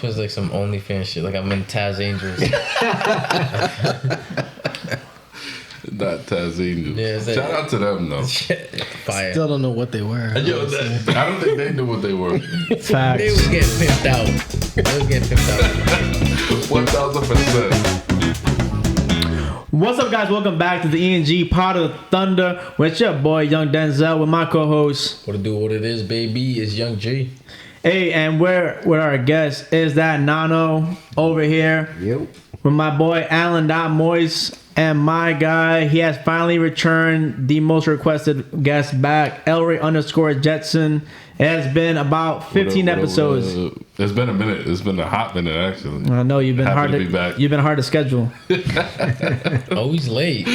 was like some OnlyFans shit. Like I'm in Taz Angels. Not Taz Angels. Yeah, shout out to them though. Fire. Still don't know what they were. Yo, I don't think they knew what they were. Facts. They was getting pimped out. 1000%. What's up, guys? Welcome back to the E&G Pod of the Thunder with your boy Young Denzel with my co-host. What to do? What it is, baby? Is Young G. Hey, and we're with our guest is that Nano over here. Yep. With my boy Alain Moist and my guy. He has finally returned, the most requested guest back, Elray_Jetson. It has been about 15 episodes. It's been a minute. It's been a hot minute, actually. I know you've been Happy hard to be back. You've been hard to schedule. Always late.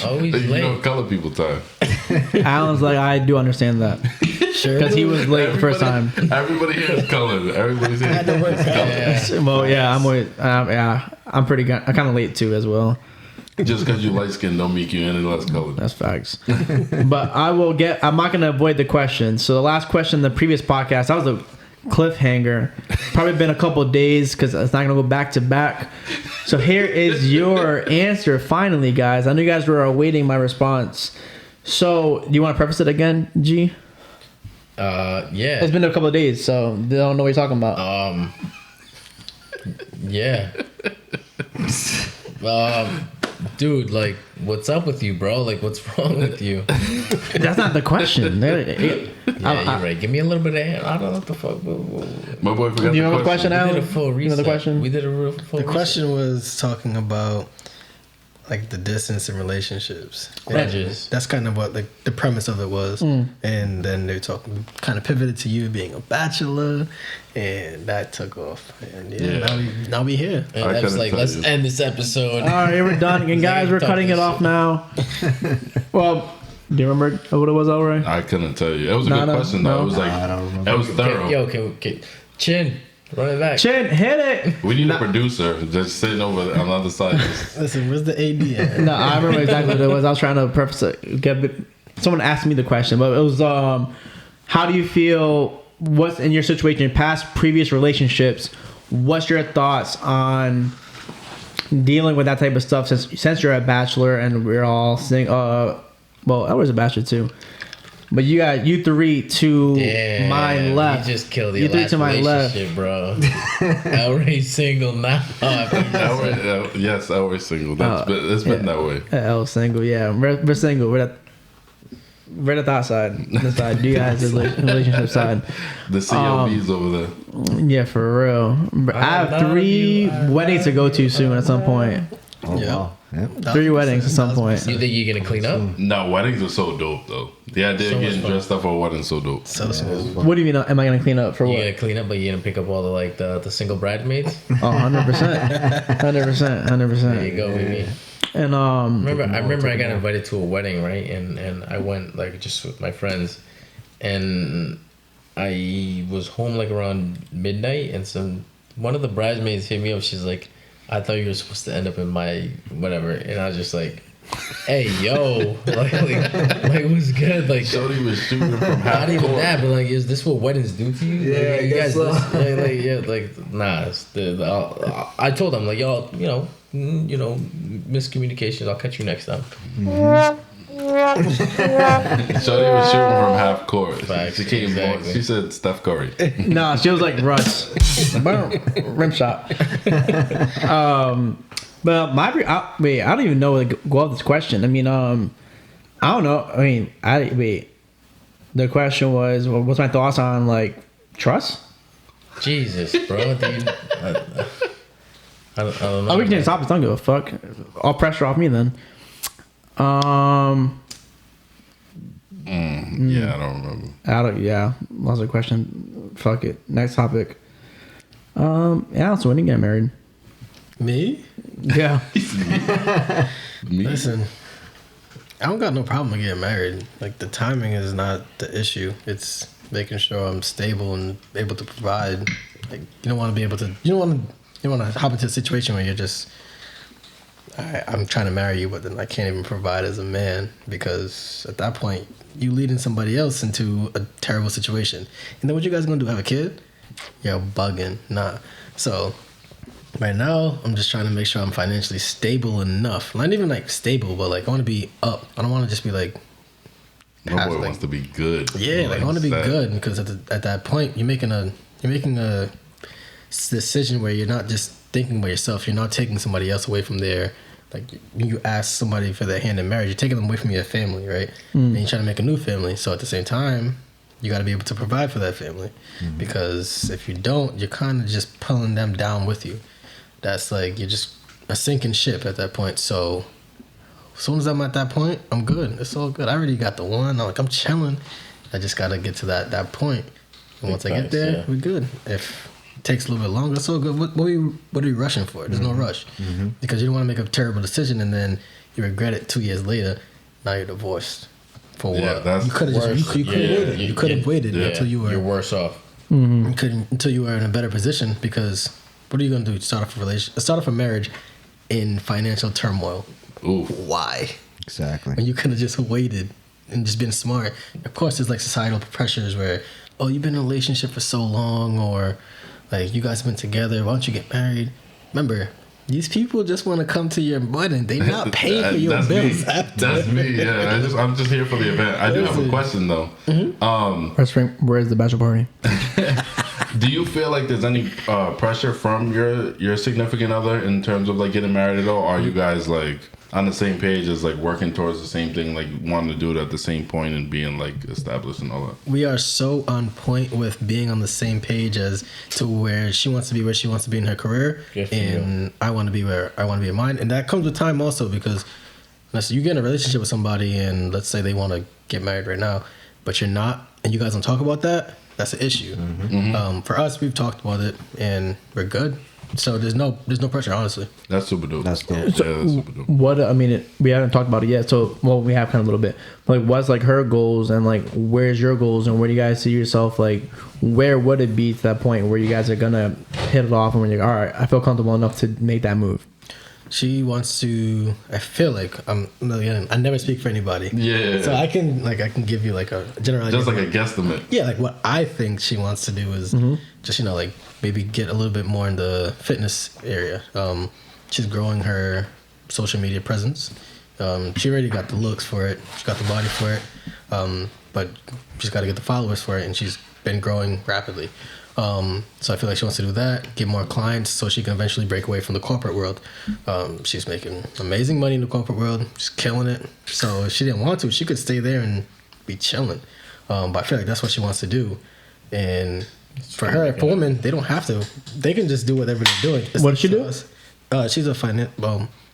Always You late. know, color people time. Alan's like, I do understand that. Sure. Because he was late the first time. Everybody here is colored. Everybody's here is colored. Yeah. Well, yeah, I'm pretty good. I'm kind of late too as well. Just because you light skin don't make you any less colored. That's facts. But I'm not going to avoid the question. So the last question in the previous podcast, that was a cliffhanger. Probably been a couple of days because it's not going to go back to back. So here is your answer finally, guys. I know you guys were awaiting my response. So do you want to preface it again, G? Yeah. It's been a couple of days, so they don't know what you're talking about. Yeah. Dude, like, what's up with you, bro? Like, what's wrong with you? That's not the question. Yeah, you're right. Give me a little bit of. I don't know what the fuck. My boy forgot Do you the know the question, We Alan? did a full reset. You know the question? We did a real full The reset. question was talking about like the distance in relationships. Grudges. That's kind of what like the premise of it was. And then they're talking, kind of pivoted to you being a bachelor, and that took off. And now we here. And I I was couldn't like, tell let's you. end this episode. All right, we're done. And guys, we're cutting it off now. Well, do you remember what it was, Elray? I couldn't tell you. It was a No, good no, question, no. though. It was like, I don't remember. it was thorough. Okay. Chin, run it back. Chin, hit it. We need a producer just sitting over on the other side. Listen, where's the AD at? No, I remember exactly what it was. I was trying to preface it. Someone asked me the question, but it was, how do you feel? What's in your situation, previous relationships? What's your thoughts on dealing with that type of stuff since you're a bachelor and we're all saying, well, I was a bachelor too. But you got you three to my left. You just killed the You three last to my relationship, bro. Elray single now. Yes, Elray single. It's been that way. L single, yeah. We're single. We're at that side. This side. You guys the relationship side. The CLB's over there. Yeah, for real. I have 3 weddings to go to soon at some point. Oh, Yeah. wow. Yep. 3 weddings at some point. You think you're gonna clean up? No, weddings are so dope, though. The idea So of much getting fun. dressed up for a wedding is so dope. So smooth. What do you mean? Am I gonna clean up for You're what? gonna clean up, but you're gonna pick up all the single bridesmaids. Oh, 100%, 100%. There you go, baby. And I remember I got invited to a wedding, right? And I went like just with my friends, and I was home like around midnight, and one of the bridesmaids hit me up. She's like, "I thought you were supposed to end up in my whatever," and I was just like, "Hey, yo, like what's good?" Like, Shorty was shooting from half not even court. that, but like, is this what weddings do to you? Yeah, Like, I you guess so. nah. I told them like, y'all, miscommunications. I'll catch you next time. Shorty was shooting from half court. Facts, She came exactly. She said Steph Curry. no, she was like Russ. Boom, rim shot. But I don't even know where to go with this question. I mean, I don't know. I mean, the question was, what's my thoughts on like trust? Jesus, bro. I don't know. Oh, we can change topics. Don't give a fuck. All pressure off me then. Yeah, I don't remember. Yeah, lost a question. Fuck it. Next topic. Yeah, so when you get married? Me? Yeah. Me? Listen, I don't got no problem with getting married. Like the timing is not the issue. It's making sure I'm stable and able to provide. Like you don't want to hop into a situation where you're just, I'm trying to marry you, but then I can't even provide as a man, because at that point you leading somebody else into a terrible situation. And then what you guys gonna do? Have a kid? you're bugging. Nah. So right now, I'm just trying to make sure I'm financially stable enough. Not even like stable, but like I want to be up. I don't want to just be like. My boy wants to be good. Yeah, like I want to be good because at that point you're making a decision where you're not just thinking about yourself. You're not taking somebody else away from their. Like you ask somebody for their hand in marriage, you're taking them away from your family, right? And you're trying to make a new family. So at the same time, you got to be able to provide for that family, because if you don't, you're kind of just pulling them down with you. That's like you're just a sinking ship at that point. So as soon as I'm at that point, I'm good. It's all good. I already got the one. I'm chilling. I just got to get to that point. And once I get there, we're good. If it takes a little bit longer, it's all good. What are you rushing for? There's no rush. Because you don't want to make a terrible decision and then you regret it 2 years later. Now you're divorced. For what? That's you could have waited. You could have waited until you were. You're worse off. You couldn't until you were in a better position, because what are you gonna do? Start off a marriage in financial turmoil. Ooh. Why? Exactly. When you could have just waited and just been smart. Of course, there's like societal pressures where, oh, you've been in a relationship for so long, or like you guys have been together. Why don't you get married? Remember, these people just want to come to your wedding. They're not paying for your bills. That's me. Yeah, I'm just here for the event. I do have a question though. Where's the bachelor party? Do you feel like there's any pressure from your significant other in terms of like getting married at all? Or are you guys like on the same page as like working towards the same thing, like wanting to do it at the same point and being like established and all that? We are so on point with being on the same page as to where she wants to be, where she wants to be in her career, and I want to be where I want to be in mine. And that comes with time also, because let's say you get in a relationship with somebody and let's say they want to get married right now, but you're not, and you guys don't talk about that. That's an issue. For us, we've talked about it and we're good. So there's no pressure, honestly. That's super dope. That's dope. So Yeah, that's super dope. what I mean, we haven't talked about it yet. So we have kind of a little bit. Like, what's like her goals, and like where's your goals, and where do you guys see yourself? Like, where would it be to that point where you guys are gonna hit it off, and when you're all right, I feel comfortable enough to make that move? She wants to. I feel like I never speak for anybody. Yeah. So I can give you like a general idea. Just like a guesstimate. Yeah, like what I think she wants to do is just like maybe get a little bit more in the fitness area. She's growing her social media presence. She already got the looks for it. She got the body for it. But she's got to get the followers for it, and she's been growing rapidly. So I feel like she wants to do that, get more clients so she can eventually break away from the corporate world. She's making amazing money in the corporate world. She's killing it. So if she didn't want to, she could stay there and be chilling. But I feel like that's what she wants to do. And for women, they don't have to. They can just do whatever they're doing. What does she do? She's a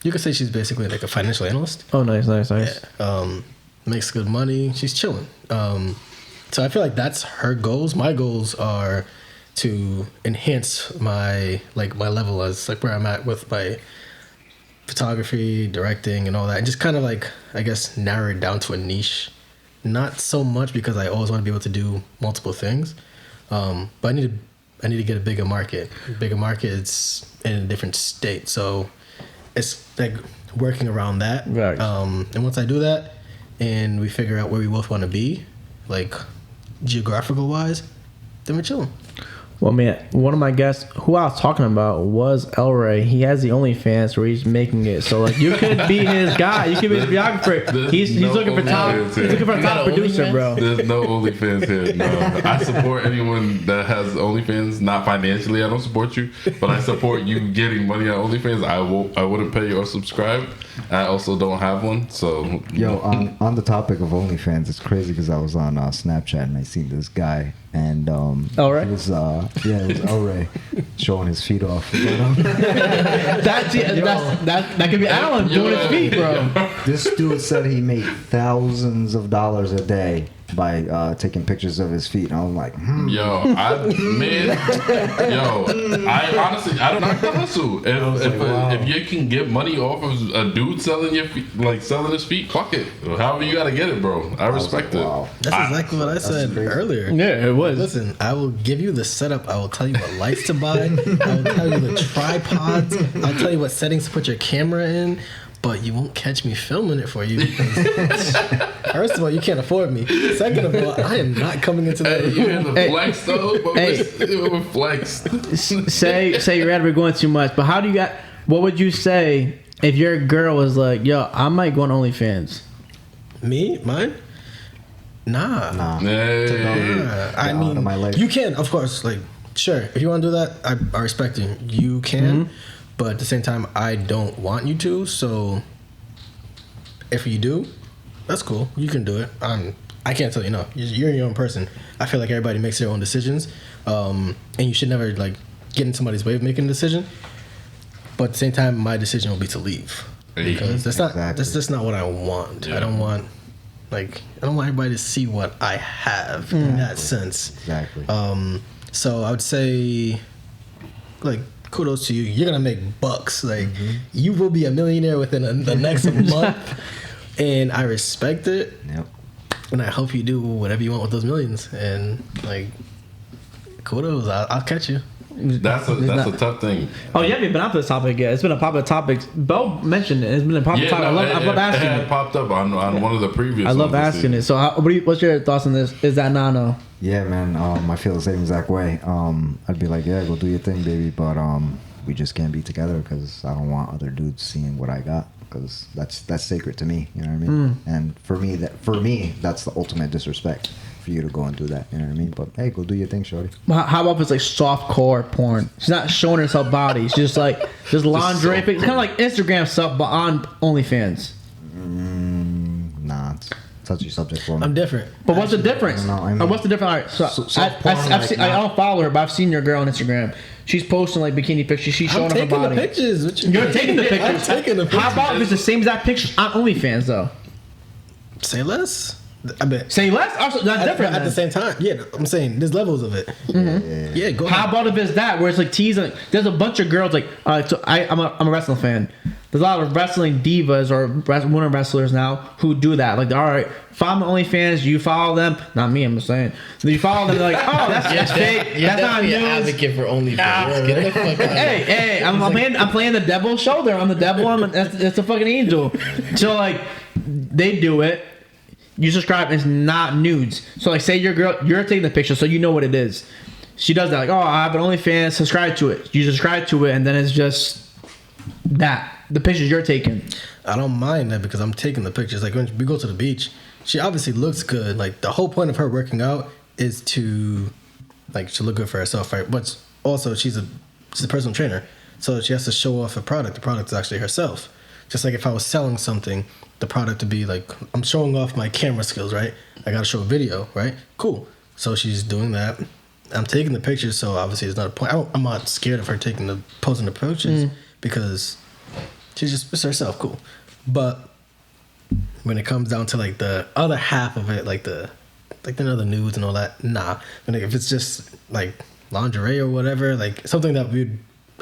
you could say she's basically like a financial analyst. Oh, nice. Yeah. Makes good money. She's chilling. So I feel like that's her goals. My goals are to enhance my level as like where I'm at with my photography, directing, and all that, and just kind of like, I guess, narrow it down to a niche. Not so much because I always want to be able to do multiple things, but I need to get a bigger market. Bigger market is in a different state, so it's like working around that. Right. And once I do that, and we figure out where we both want to be, like geographical wise, then we're chilling. Well, man, one of my guests who I was talking about was Elray. He has the OnlyFans where he's making it. So like, you could be his guy. You could be his videographer. He's looking for top. He's looking for a top producer, bro. There's no OnlyFans here. No, I support anyone that has OnlyFans. Not financially, I don't support you, but I support you getting money on OnlyFans. I wouldn't pay or subscribe. I also don't have one. So yo, on the topic of OnlyFans, it's crazy because I was on Snapchat and I seen this guy. And Elray? It was Elray showing his feet off. But, that could be Alain doing his feet, bro. This dude said he made thousands of dollars a day by taking pictures of his feet, and I was like, I honestly, I don't knock the hustle. If you can get money off of a dude selling your feet, like selling his feet, fuck it. However you gotta get it, bro. I respect it. Wow. That's exactly what I said earlier. Yeah, it was. Listen, I will give you the setup. I will tell you what lights to buy. I will tell you the tripods. I'll tell you what settings to put your camera in. but you won't catch me filming it for you. Because first of all, you can't afford me. Second of all, I am not coming into that. You in the flex though? But we're flexed. Say you're ever going too much, but how do you got? What would you say if your girl was like, "Yo, I might go on OnlyFans"? Me? Mine? Nah. Hey. I mean, my life. you can, of course, like, sure. If you want to do that, I respect you. You can, but at the same time, I don't want you to. So, if you do, that's cool. You can do it. I can't tell you no. You're your own person. I feel like everybody makes their own decisions, and you should never like get in somebody's way of making a decision. But at the same time, my decision will be to leave because that's just not what I want. Yeah. I don't want everybody to see what I have in that sense. Exactly. So I would say, like, kudos to you. You're gonna make bucks. Like, you will be a millionaire within the next month, and I respect it. Yep. And I hope you do whatever you want with those millions. And like, kudos. I'll catch you. That's a tough thing. Oh, you haven't been on this topic yet. It's been a popular topic. Bell mentioned it. It's been a popular topic. I love asking it. it. It popped up on one of the previous. I love asking it. So, what's your thoughts on this? Is that Nano? Yeah, man. I feel the same exact way. I'd be like, yeah, go do your thing, baby. But we just can't be together because I don't want other dudes seeing what I got. Because that's sacred to me. You know what I mean? And for me, that's the ultimate disrespect. For you to go and do that, you know what I mean? But hey, go do your thing, shorty. How about if it's like soft core porn? She's not showing herself body. She's just like just lingerie. It's kind of like Instagram stuff, but on OnlyFans. Nah, it's touchy subject for me. I'm different. But what's the difference? No, I mean, what's the difference? All right, so I don't follow her, but I've seen your girl on Instagram. She's posting like bikini pictures. She's showing off her body. I'm taking the pictures. What You're taking the pictures. I'm taking the pictures. How about if it's the same exact pictures on OnlyFans though? Say less. I bet. Say less. Also, that's different. At the same time, yeah. I'm saying there's levels of it. Yeah, go ahead. How about if it's that where it's like teasing? There's a bunch of girls like. So I'm a wrestling fan. There's a lot of wrestling divas or women wrestlers now who do that. Like, all right, follow OnlyFans. You follow them. Not me. I'm just saying. So you follow them. They're like, oh, that's fake. You're That's not definitely news. an advocate for OnlyFans. Get the fuck out. Hey, I'm playing the devil's shoulder. I'm the devil. That's a fucking angel. So like, they do it. You subscribe, and it's not nudes. So like, say your girl, you're taking the picture, so you know what it is. She does that, like, oh, I have an OnlyFans, subscribe to it. You subscribe to it, and then it's just that the pictures you're taking. I don't mind that because I'm taking the pictures. Like when we go to the beach, she obviously looks good. Like the whole point of her working out is to look good for herself, right? But also she's a personal trainer, so she has to show off a product. The product is actually herself. Just like if I was selling something, the product to be like, I'm showing off my camera skills, right? I gotta show a video, right? Cool. So she's doing that. I'm taking the pictures, so obviously there's not a point. I'm not scared of her posting the pictures because it's herself, cool. But when it comes down to like the other half of it, like the other nudes and all that, nah. But like, if it's just like lingerie or whatever, like something that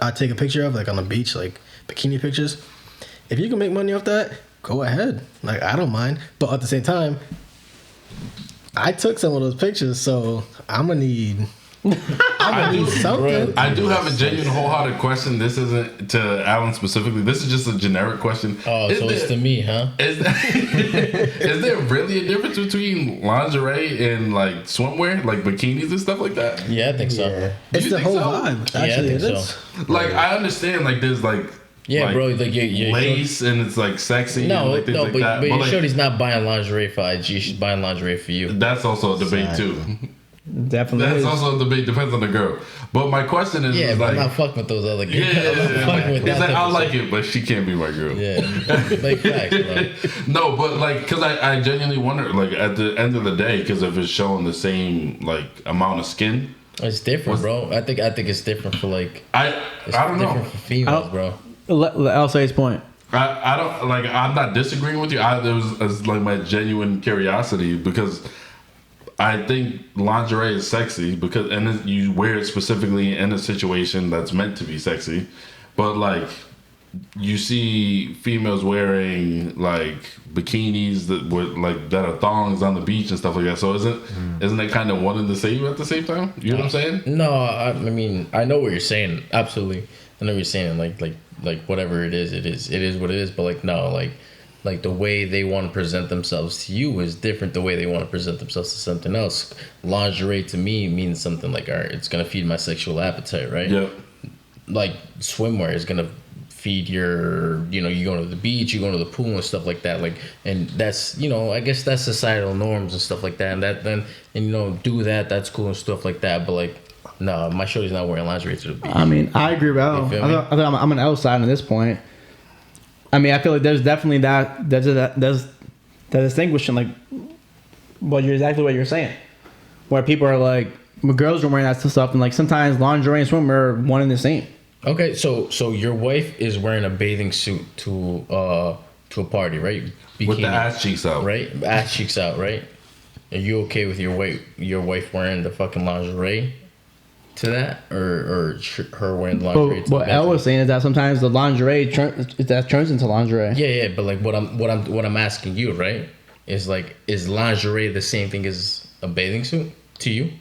I'd take a picture of, like on the beach, like bikini pictures. If you can make money off that, go ahead. Like, I don't mind. But at the same time, I took some of those pictures, so I'm gonna need something. I do have a genuine, wholehearted question. This isn't to Alan specifically. This is just a generic question. Oh, it's to me, huh? Is there really a difference between lingerie and like swimwear, like bikinis and stuff like that? Yeah, I think so. Yeah. It's the whole vibe. Yeah, I Actually, think it is. so. Like, I understand, like, there's like. Yeah, like, bro, like you lace and it's like sexy. No, and like things like that. but your like, shorty's not buying lingerie for IG. She's buying lingerie for you. That's also a debate too. Definitely. That's is. also a debate. Depends on the girl. But my question is, Yeah, is but like, I'm not fucking with those other girls. yeah, I'm not fucking with it's that like type I of like stuff. it, but she can't be my girl. Yeah, like facts, bro. No, but like, cause I genuinely wonder, like, at the end of the day, cause if it's showing the same like amount of skin, It's different, bro. I think it's different for like. I don't know. Different for females, bro. I'll say his point. I don't like. I'm not disagreeing with you. It was like my genuine curiosity because I think lingerie is sexy and you wear it specifically in a situation that's meant to be sexy, but like you see females wearing like bikinis that are thongs on the beach and stuff like that. So isn't it kind of one and the same at the same time? You know what I'm saying? No, I mean I know what you're saying. Absolutely. I know you're saying like whatever it is what it is. But like no, like the way they want to present themselves to you is different. The way they want to present themselves to something else. Lingerie to me means something like, all right, it's gonna feed my sexual appetite, right? Yeah. Like swimwear is gonna feed your, you going to the beach, you going to the pool and stuff like that. Like, and that's, I guess that's societal norms and stuff like that. And do that. That's cool and stuff like that. But like, no, my shorty's not wearing lingerie to the beach. I mean, I agree with Al. I think I'm an L side at this point. I mean, I feel like there's definitely there's that distinguishing, like, exactly what you're saying, where people are like, girls are wearing that stuff, and like sometimes lingerie and swimwear are one and the same. Okay, so your wife is wearing a bathing suit to a party, right? Bikini, with the ass cheeks out, right? Ass cheeks out, right? Are you okay with your wife wearing the fucking lingerie to that, or her wearing the lingerie? But what Elle was saying is that sometimes the lingerie turns into lingerie. Yeah. But like what I'm asking you, right, is like, is lingerie the same thing as a bathing suit to you?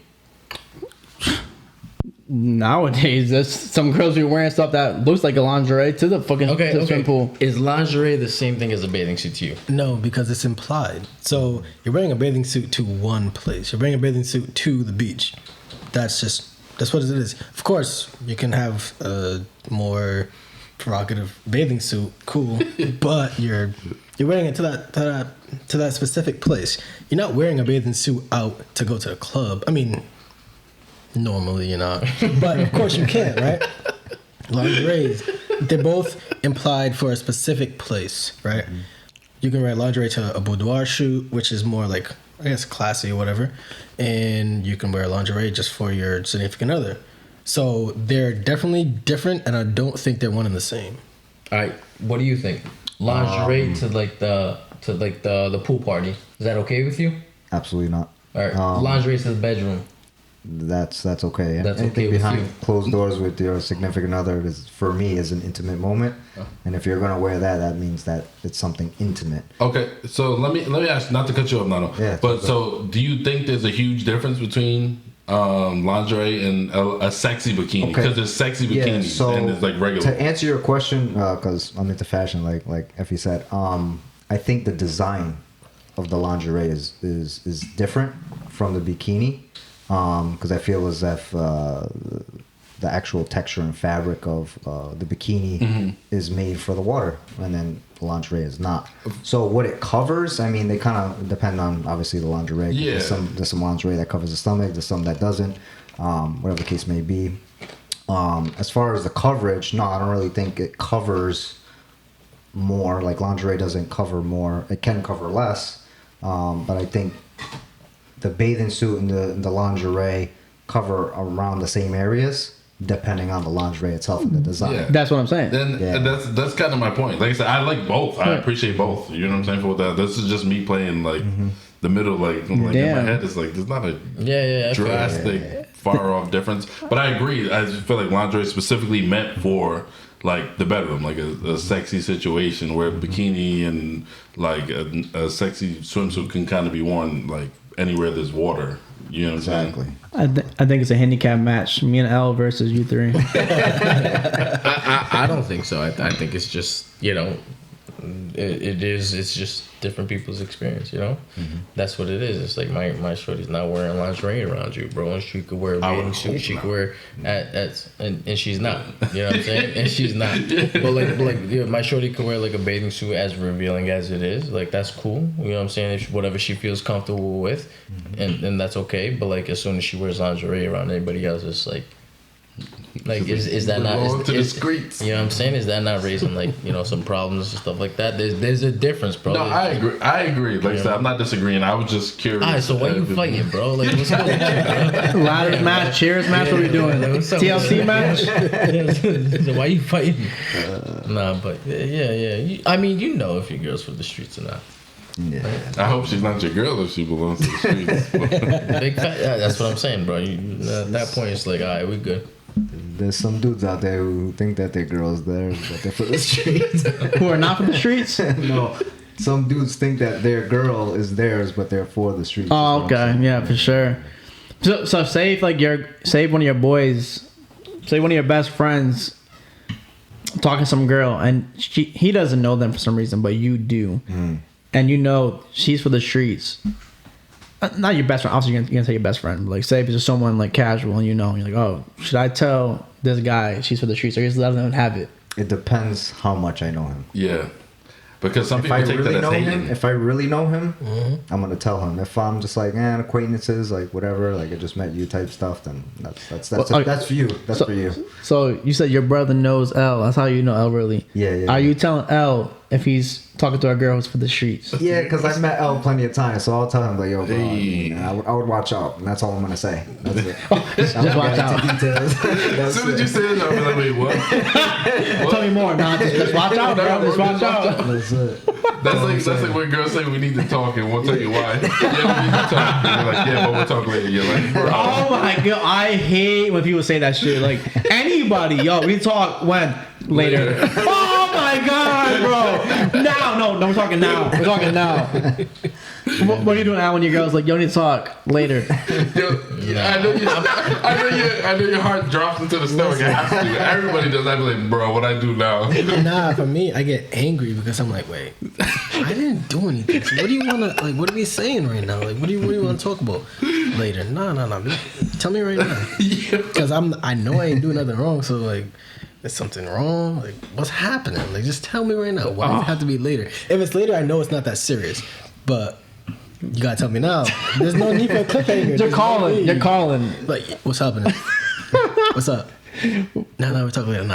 Nowadays, there's some girls who are wearing stuff that looks like a lingerie to the fucking swimming pool. Is lingerie the same thing as a bathing suit to you? No, because it's implied. So you're wearing a bathing suit to one place. You're wearing a bathing suit to the beach. That's what it is. Of course, you can have a more provocative bathing suit, cool, but you're wearing it to that specific place. You're not wearing a bathing suit out to go to the club. I mean, normally you're not, but of course you can, right? Lingeries, they're both implied for a specific place, right? Mm-hmm. You can wear lingerie to a boudoir shoot, which is more like, I guess, classy or whatever, and you can wear lingerie just for your significant other. So they're definitely different, and I don't think they're one and the same. All right, what do you think? Lingerie to the pool party, is that okay with you? Absolutely not. All right, lingerie to the bedroom. That's okay. That's Anything okay with behind you. closed doors with your significant other for me is an intimate moment. And if you're gonna wear that means that it's something intimate. Okay, so let me ask, not to cut you off, Nano. Yeah, but so do you think there's a huge difference between lingerie and a sexy bikini? Because there's sexy bikinis and there's like regular. To answer your question, because I'm into fashion, like Effie said, I think the design of the lingerie is different from the bikini. Because I feel as if the actual texture and fabric of the bikini is made for the water, and then the lingerie is not. So what it covers, I mean, they kind of depend on obviously the lingerie. Yeah. There's some lingerie that covers the stomach. There's some that doesn't. Whatever the case may be. As far as the coverage, no, I don't really think it covers more. Like lingerie doesn't cover more. It can cover less, but I think the bathing suit and the lingerie cover around the same areas, depending on the lingerie itself and the design. Yeah. That's what I'm saying. Then that's kind of my point. Like I said, I like both. I appreciate both. You know what I'm saying? For that, this is just me playing like the middle. Like in my head, it's like there's not a drastic far off difference. But I agree. I just feel like lingerie is specifically meant for like the bedroom, like a sexy situation where bikini and like a sexy swimsuit can kind of be worn like anywhere there's water. You know what I'm saying? I think it's a handicap match. Me and L versus you three. I don't think so. I think it's just, it's just different people's experience, That's what it is. It's like my shorty's not wearing lingerie around you, bro. And she could wear a bathing suit. She could wear and she's not. You know what I'm saying? And she's not. But like my shorty could wear like a bathing suit as revealing as it is. Like that's cool. You know what I'm saying? If whatever she feels comfortable with, and that's okay. But like as soon as she wears lingerie around anybody else, it's like is that not to the streets? You know what I'm saying? Is that not raising like some problems and stuff like that? There's a difference, bro. No, I agree. Like I said, I'm not disagreeing. I was just curious. Alright, so why you fighting, bro? Like what's going on, bro? Ladders match, cheers match. What are we doing? TLC match. So why you fighting? Nah, but yeah. I mean, if your girl's from the streets or not. Yeah. I hope she's not your girl if she belongs to the streets. That's what I'm saying, bro. At that point, it's like, alright, we good. There's some dudes out there who think that their girl's theirs, but they're for the streets. Who are not from the streets? No. Some dudes think that their girl is theirs, but they're for the streets. Oh, okay. Yeah, for sure. So say if one of your boys, say one of your best friends talking to some girl and he doesn't know them for some reason, but you do, and you know she's for the streets. Not your best friend. Obviously, you're gonna say your best friend. But like, say if it's just someone like casual, and you're like, oh, should I tell this guy she's for the streets, or just let him have it? It depends how much I know him. Yeah. Because some If people I take really that know as hating. him, if I really know him, I'm gonna tell him. If I'm just like, acquaintances, like whatever, like I just met you type stuff, then that's for you. That's for you. So you said your brother knows L. That's how you know L really. Yeah. Are you telling L if he's talking to a girl who's for the streets? Yeah, because I've met L plenty of times, so I'll tell him like, yo, bro, Hey. I would watch out, and that's all I'm gonna say. That's it. Just watch out. As soon as you said that, I'm like, wait, what? Tell me more. Nah, just watch out, bro. Just watch out. That's it. That's like when girls say we need to talk and we'll tell you why. Yeah, we need to talk. And you're like, yeah, but we'll talk later. You're like, bro. Oh my god, I hate when people say that shit. Like anybody, yo, we talk when later. Oh my god, bro. Now, no, we're talking now. We're talking now. What are you doing now when your girl's like, yo, need to talk later? I know your heart drops into the stomach. It has to. Everybody does. I be like, bro, what I do now? Nah, for me, I get angry because I'm like, wait, I didn't do anything. So what do you want to, like, what are we saying right now? Like, what do you want to talk about later? Nah. Tell me right now. Because I know I ain't doing nothing wrong. So, like, is something wrong? Like, what's happening? Like, just tell me right now. Why does it have to be later? If it's later, I know it's not that serious. But you got to tell me now. There's no need for a cliffhanger. You're calling. You're calling. Like, what's happening? What's up? No, we're talking later. No.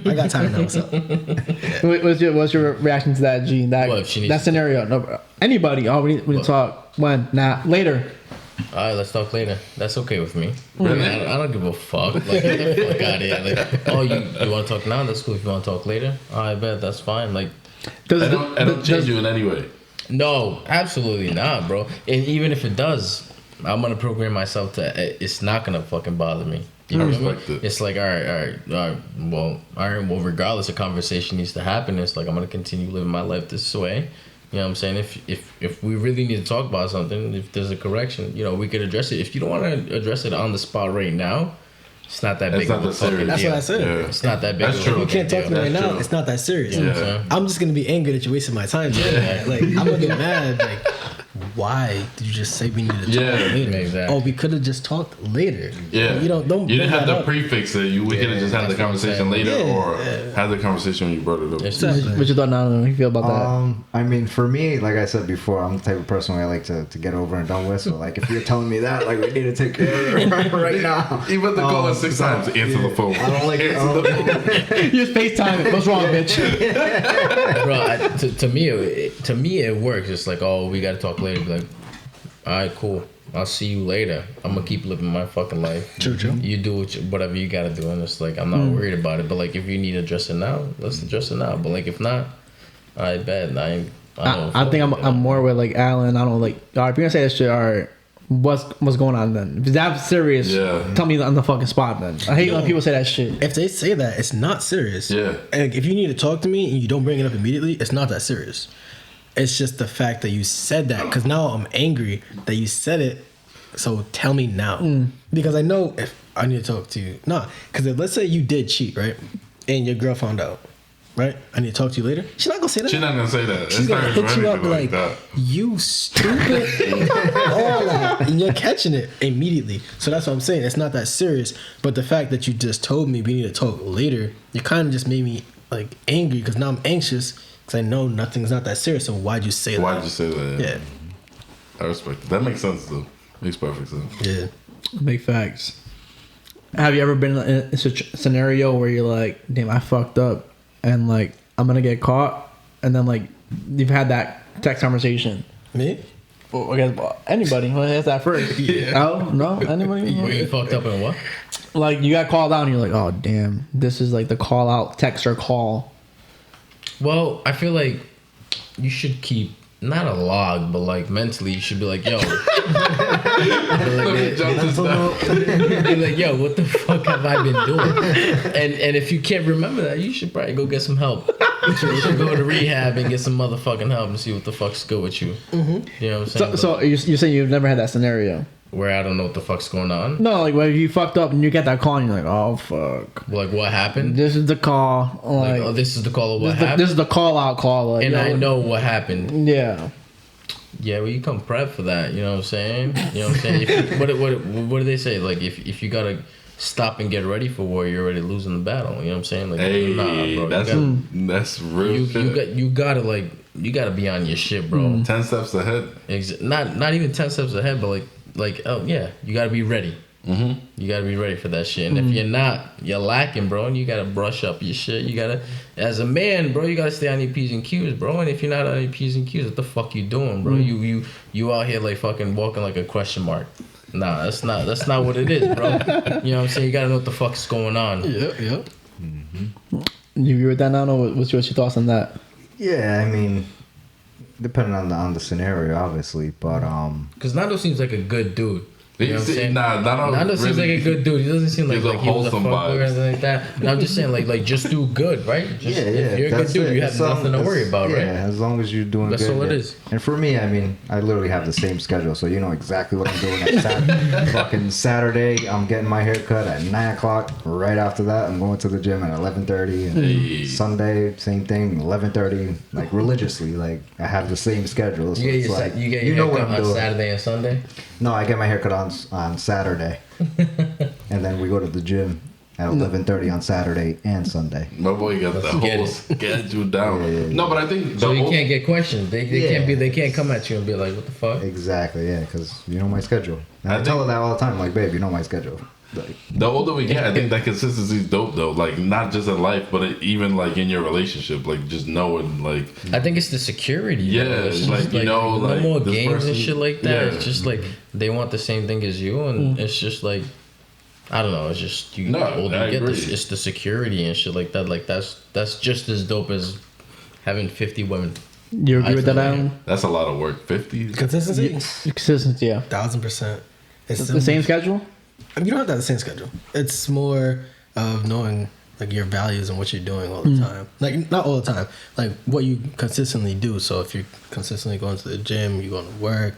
I got time now. What's up? Yeah. What's your reaction to that, G? That scenario? No, anybody? Oh, we need to talk. When? Nah, later. All right, let's talk later. That's okay with me. Really? I don't give a fuck. Like, get the fuck out of here. Like, oh, you want to talk now? That's cool. If you want to talk later, I bet that's fine. Like, I don't change you in any way. No, absolutely not, bro. And even if it does, I'm gonna program myself to. It's not gonna fucking bother me. You know what I mean? It's like, all right. Well, regardless, a conversation needs to happen. It's like I'm gonna continue living my life this way. You know what I'm saying? If we really need to talk about something, if there's a correction, we could address it. If you don't want to address it on the spot right now, it's not that big of a fucking deal. That's what I said. Yeah. It's not that big of a If you can't talk to me right now, it's not that serious. Yeah. I'm just gonna be angry that you're wasting my time. Yeah. Like, I'm gonna get mad. Like, why did you just say we need to talk later? Exactly. Oh, we could have just talked later. Yeah. You didn't have to prefix it. We could have just had the conversation later, or had the conversation when you brought it up. What you thought? Now, how you feel about that? I mean, for me, like I said before, I'm the type of person where I like to get over and done with. So, like, if you're telling me that, like, we need to take care of it right now. Even the call us 6 times, answer the phone. I don't like it. You just FaceTime it. What's wrong, bitch? Bro, to me, it works. It's like, oh, we got to talk later. Be like, all right, cool. I'll see you later. I'm gonna keep living my fucking life. True. You do whatever you gotta do, and it's like I'm not worried about it. But like, if you need to address it now, let's address it now. But like, if not, I bet I think I'm more with like Alain. I don't like. All right, if you're gonna say that shit, all right, what's going on then? If it's that serious, tell me on the fucking spot then. I hate when people say that shit. If they say that, it's not serious. Yeah. And if you need to talk to me and you don't bring it up immediately, it's not that serious. It's just the fact that you said that, because now I'm angry that you said it. So tell me now, because I know if I need to talk to you. Nah, because let's say you did cheat, right, and your girl found out, right? I need to talk to you later. She's not gonna say that. She's not gonna say that. She's gonna hit you up like you stupid, all that, and you're catching it immediately. So that's what I'm saying. It's not that serious. But the fact that you just told me we need to talk later, you kind of just made me like angry, because now I'm anxious. I know nothing's not that serious, so why'd you say that? Why'd you say that? Yeah. I respect it. That makes sense, though. Makes perfect sense. Yeah. Big facts. Have you ever been in a scenario where you're like, damn, I fucked up, and like, I'm gonna get caught, and then like, you've had that text conversation? Me? Well, I guess anybody. Well, that's that first. Oh, no? Anybody? You fucked up in what? Like, you got called out, and you're like, oh, damn, this is like the call out, text or call. Well, I feel like you should keep not a log, but like mentally, you should be like, yo, be like, yo, what the fuck have I been doing? And if you can't remember that, you should probably go get some help. You should go to rehab and get some motherfucking help and see what the fuck's good with you. You know what I'm saying? So you're saying you've never had that scenario? where I don't know what the fuck's going on. No, like when you fucked up and you get that call and you're like, oh fuck. Like what happened? This is the call. Like, oh, this is the call of what happened. This is the call out call. Like, and I know what happened. Yeah. Yeah, well, you come prep for that. You know what I'm saying? You know what I'm saying? If, what do they say? Like, if you gotta stop and get ready for war, you're already losing the battle. You know what I'm saying? Like, Hey, nah, bro. that's real shit. You gotta be on your shit, bro. 10 steps ahead. Not even 10 steps ahead, but like oh yeah, you gotta be ready. Mm-hmm. You gotta be ready for that shit. And if you're not, you're lacking, bro. And you gotta brush up your shit. You gotta, as a man, bro, you gotta stay on your P's and Q's, bro. And if you're not on your P's and Q's, what the fuck you doing, bro? You out here like fucking walking like a question mark. Nah, that's not what it is, bro. You know what I'm saying? You gotta know what the fuck's going on. Yep. You agree with that, Nano? What's your thoughts on that? Yeah, I mean, depending on the scenario, obviously, but Because Nando seems like a good dude. You know what I'm saying? Nano seems like a good dude. He doesn't seem like He's a he was a wholesome fuckboy or vibes. anything like that. And I'm just saying, like just do good, right? Just, yeah, if you're a good that's dude, it. you have nothing to worry about, yeah, right? as long as you're doing That's good. all it yeah. is. And for me, I mean, I literally have the same schedule, so you know exactly what I'm doing at fucking Saturday. I'm getting my hair cut at 9 o'clock. Right after that, I'm going to the gym at 11:30. And Hey. Sunday, same thing, 11:30. Like religiously, like I have the same schedule. So You it's get like, you get you your know what haircut I'm on doing. Saturday and Sunday. No, I get my hair cut on Saturday, and then we go to the gym at 11:30 on Saturday and Sunday. My boy got the get whole it. schedule down. Yeah. No, but I think So you whole- can't get questioned. They Yeah. they can't come at you and be like, what the fuck? Exactly, yeah, because you know my schedule. And I I tell think- her that all the time, like, babe, you know my schedule. Like, the older we get, I think that consistency is dope though. Like not just in life, but even like in your relationship, like just knowing like I think it's the security. Yeah, though. It's like, just you know, no like, more this games person- and shit like that. yeah. It's just like they want the same thing as you, and it's just like I don't know. It's just you. No, the older I you get, agree. it's the security and shit like that. Like that's just as dope as having 50 women. You agree with that, I feel Alan? that's a lot of work. 50. Consistency, Consistency, yeah. 1000%. It's The same schedule? I mean, you don't have to have the same schedule. It's more of knowing like your values and what you're doing all the time. Like not all the time, like what you consistently do. So if you're consistently going to the gym, you going to work,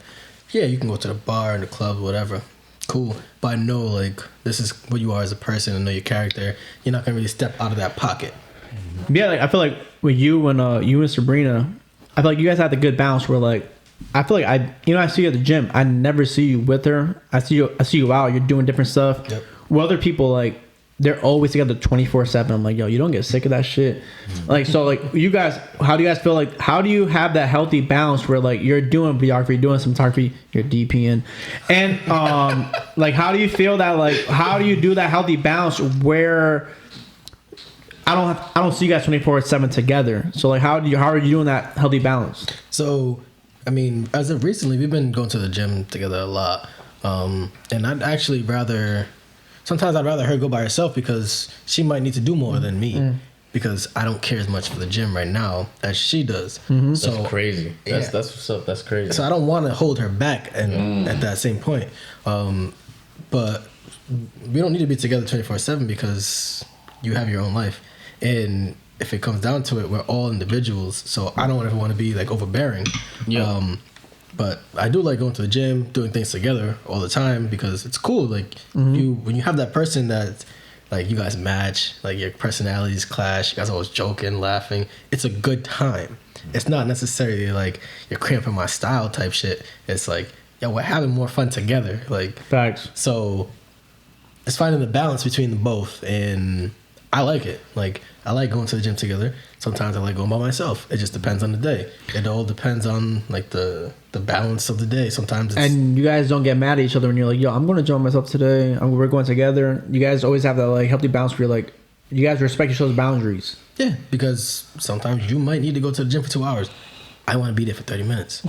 yeah, you can go to the bar and the club, whatever. Cool. But I know like this is what you are as a person and know your character. You're not gonna really step out of that pocket. Yeah, like I feel like with you and Sabrina, I feel like you guys had the good balance where like I feel like I see you at the gym. I never see you with her. I see you out. You're doing different stuff. Yep. Where other people like they're always together 24/7. I'm like, yo, you don't get sick of that shit. Like so, like you guys, how do you guys feel like? How do you have that healthy balance where like you're doing videography, doing cinematography, you're DPing, and like how do you feel that like how do you do that healthy balance where I don't see you guys 24/7 together. So like how are you doing that healthy balance? So, I mean, as of recently, we've been going to the gym together a lot. And sometimes I'd rather her go by herself because she might need to do more than me because I don't care as much for the gym right now as she does. So That's crazy. That's yeah. that's what's up. That's crazy. So I don't want to hold her back and at that same point. But we don't need to be together 24/7 because you have your own life. And if it comes down to it, we're all individuals. So I don't ever want to be like overbearing. Yeah. But I do like going to the gym, doing things together all the time because it's cool. Like when you have that person that like you guys match, like your personalities clash, you guys always joking, laughing. It's a good time. It's not necessarily like you're cramping my style type shit. It's like, yo, we're having more fun together. Like Facts. so it's finding the balance between the both, and I like it. Like I like going to the gym together. Sometimes I like going by myself. It just depends on the day. It all depends on like the balance of the day. Sometimes it's And you guys don't get mad at each other when you're like, yo, I'm going to join myself today. We're going together. You guys always have that like healthy balance where you're like, you guys respect each other's boundaries. yeah, because sometimes you might need to go to the gym for 2 hours. I want to be there for 30 minutes.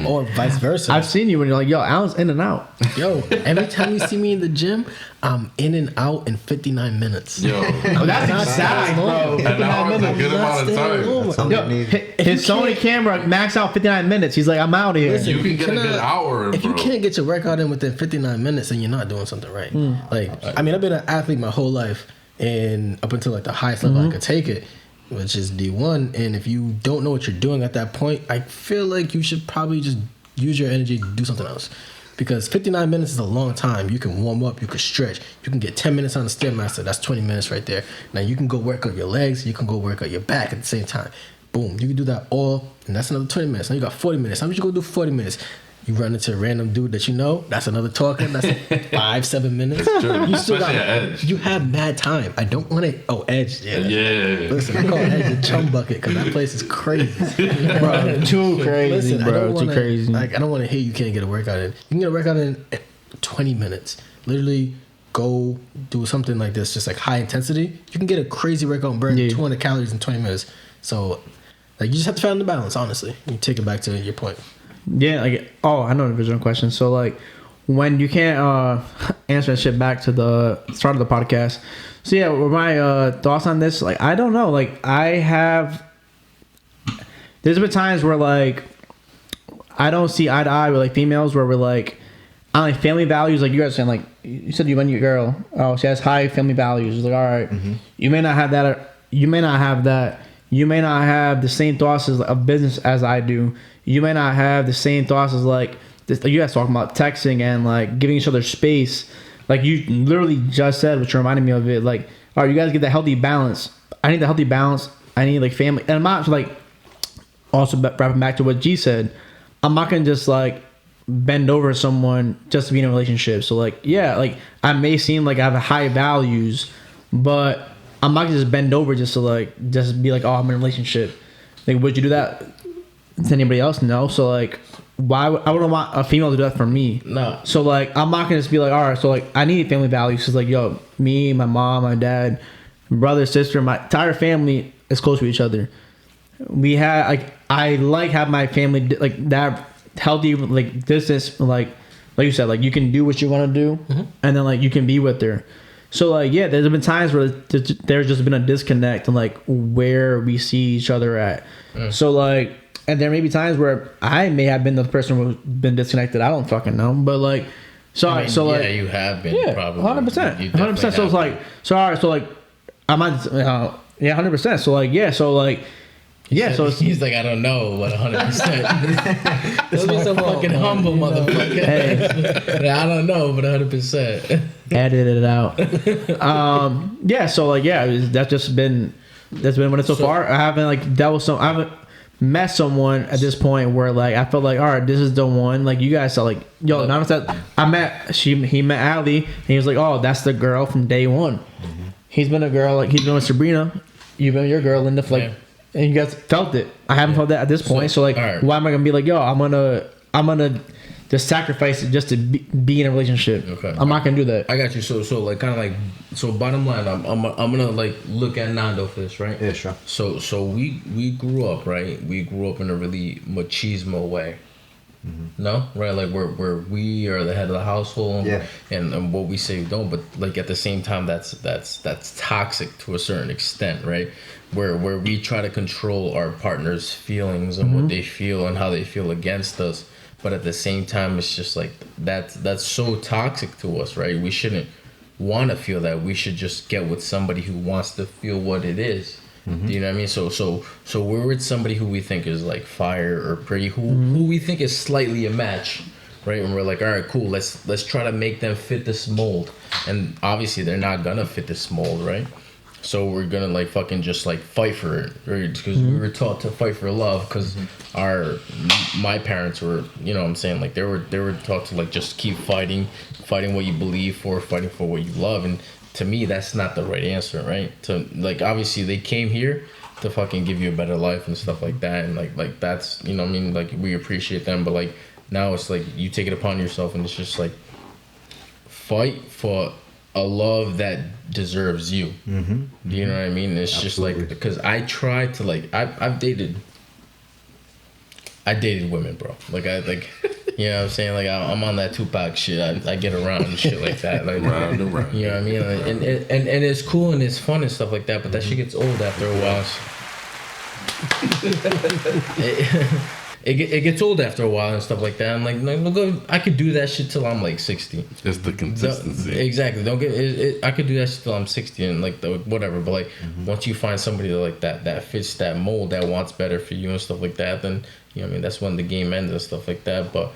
Or vice versa. I've seen you when you're like, yo, Alan's in and out. Yo, every time you see me in the gym, I'm in and out in 59 minutes. Yo, Oh, that's exact, bro. an hour is a good amount of time. That's all Yo, you need. his Sony camera max out 59 minutes. He's like, I'm out of here. Listen, You can get a good cannot- hour, If you bro. can't get your workout in within 59 minutes, then you're not doing something right. Like, I mean, I've been an athlete my whole life, and up until like the highest level I could take it, which is D1. And if you don't know what you're doing at that point, I feel like you should probably just use your energy to do something else. because 59 minutes is a long time. You can warm up, you can stretch, you can get 10 minutes on the Stairmaster. That's 20 minutes right there. Now you can go work out your legs, you can go work out your back at the same time. Boom, you can do that all, and that's another 20 minutes. Now you got 40 minutes. How much you go do 40 minutes? You run into a random dude that you know, that's another talking, that's 5-7 minutes. True. You still Especially got, at Edge. you have mad time. I don't want to, Edge, yeah. Yeah. Listen, I call Edge a chum bucket because that place is crazy. Bro, too crazy, Listen, bro. Too crazy. Like, I don't want to hear you can't get a workout in. You can get a workout in 20 minutes. Literally go do something like this, just like high intensity. You can get a crazy workout and burn 200 calories in 20 minutes. So, like, you just have to find the balance, honestly. You take it back to your point. Yeah, like, I know the original question. So, like, when you can't answer that shit back to the start of the podcast. So, yeah, my thoughts on this, like, I don't know. Like, there's been times where, like, I don't see eye to eye with, like, females where we're, like, on, like, family values. Like, you guys are saying, like, you said you went your girl. Oh, she has high family values. It's like, all right, you may not have that. You may not have that. You may not have the same thoughts of business as I do. You may not have the same thoughts as like you guys talking about texting and like giving each other space. Like you literally just said, which reminded me of it. Like, all right, you guys get that healthy balance. I need the healthy balance. I need like family, and I'm not like also wrapping back to what G said. I'm not gonna just like bend over someone just to be in a relationship. So like, yeah, like I may seem like I have high values, but I'm not gonna just bend over just to just be like, oh, I'm in a relationship. Like, would you do that to anybody else? No. So like, I wouldn't want a female to do that for me. No. So like, I'm not gonna just be like, all right. So like, I need family values. Cause like, yo, me, my mom, my dad, brother, sister, my entire family is close to each other. We had like, I like have my family like that healthy like distance. Like you said, like you can do what you want to do, and then like you can be with her. So like, yeah, there's been times where there's just been a disconnect in like where we see each other at. So like, and there may be times where I may have been the person who's been disconnected. I don't fucking know, but like, so I mean, so yeah, like, you have been, yeah, probably 100%, 100%. So it's like, so all right, so like, I might, yeah, 100%. So like, yeah, so like. Yeah, so he's like, I don't know, but 100%. Don't be so fucking humble, motherfucker. Hey. I don't know, but 100%. Edit it out. Yeah, so like, yeah, that's been when it's so far. I haven't like dealt with I haven't met someone at this point where like I felt like, all right, this is the one. Like you guys saw, like, yo, not that he met Allie, and he was like, oh, that's the girl from day one. He's been a girl, like he's been with Sabrina. You've been with your girl, Linda, like. Yeah. And you guys felt it. I haven't felt that at this point. So like, right. Why am I gonna be like, yo, I'm gonna just sacrifice it just to be in a relationship? Okay. I'm not gonna do that. I got you. So like kind of like, so bottom line, I'm gonna like look at Nando for this, right? Yeah, sure. So we grew up, right? We grew up in a really machismo way. No, right? Like where we are the head of the household, and what we say we don't. But like at the same time, that's toxic to a certain extent, right? Where we try to control our partner's feelings and what they feel and how they feel against us, but at the same time, it's just like that's so toxic to us, right? We shouldn't want to feel that. We should just get with somebody who wants to feel what it is. Do you know what I mean? So we're with somebody who we think is like fire or pretty, who we think is slightly a match, right? And we're like, all right, cool. Let's try to make them fit this mold, and obviously they're not gonna fit this mold, right? So we're gonna like fucking just like fight for it, right? Because we were taught to fight for love. Because my parents were, you know what I'm saying, like they were taught to like just keep fighting what you believe for, fighting for what you love, and to me, that's not the right answer, right? To like, obviously, they came here to fucking give you a better life and stuff like that, and like that's, you know what I mean? Like, we appreciate them, but like now it's like you take it upon yourself, and it's just like fight for a love that deserves you. Do you know what I mean? It's just like, because I tried to like, I dated women, bro. Like you know what I'm saying? Like I'm on that Tupac shit. I get around and shit like that. Like around. You know what I mean? Like, and it's cool and it's fun and stuff like that. But that shit gets old after a while. It gets old after a while and stuff like that. I'm like look, I could do that shit till I'm like 60. It's the consistency. Exactly. Don't get it. I could do that shit till I'm 60 and like whatever. But like once you find somebody like that fits that mold, that wants better for you and stuff like that, then you know what I mean, that's when the game ends and stuff like that. But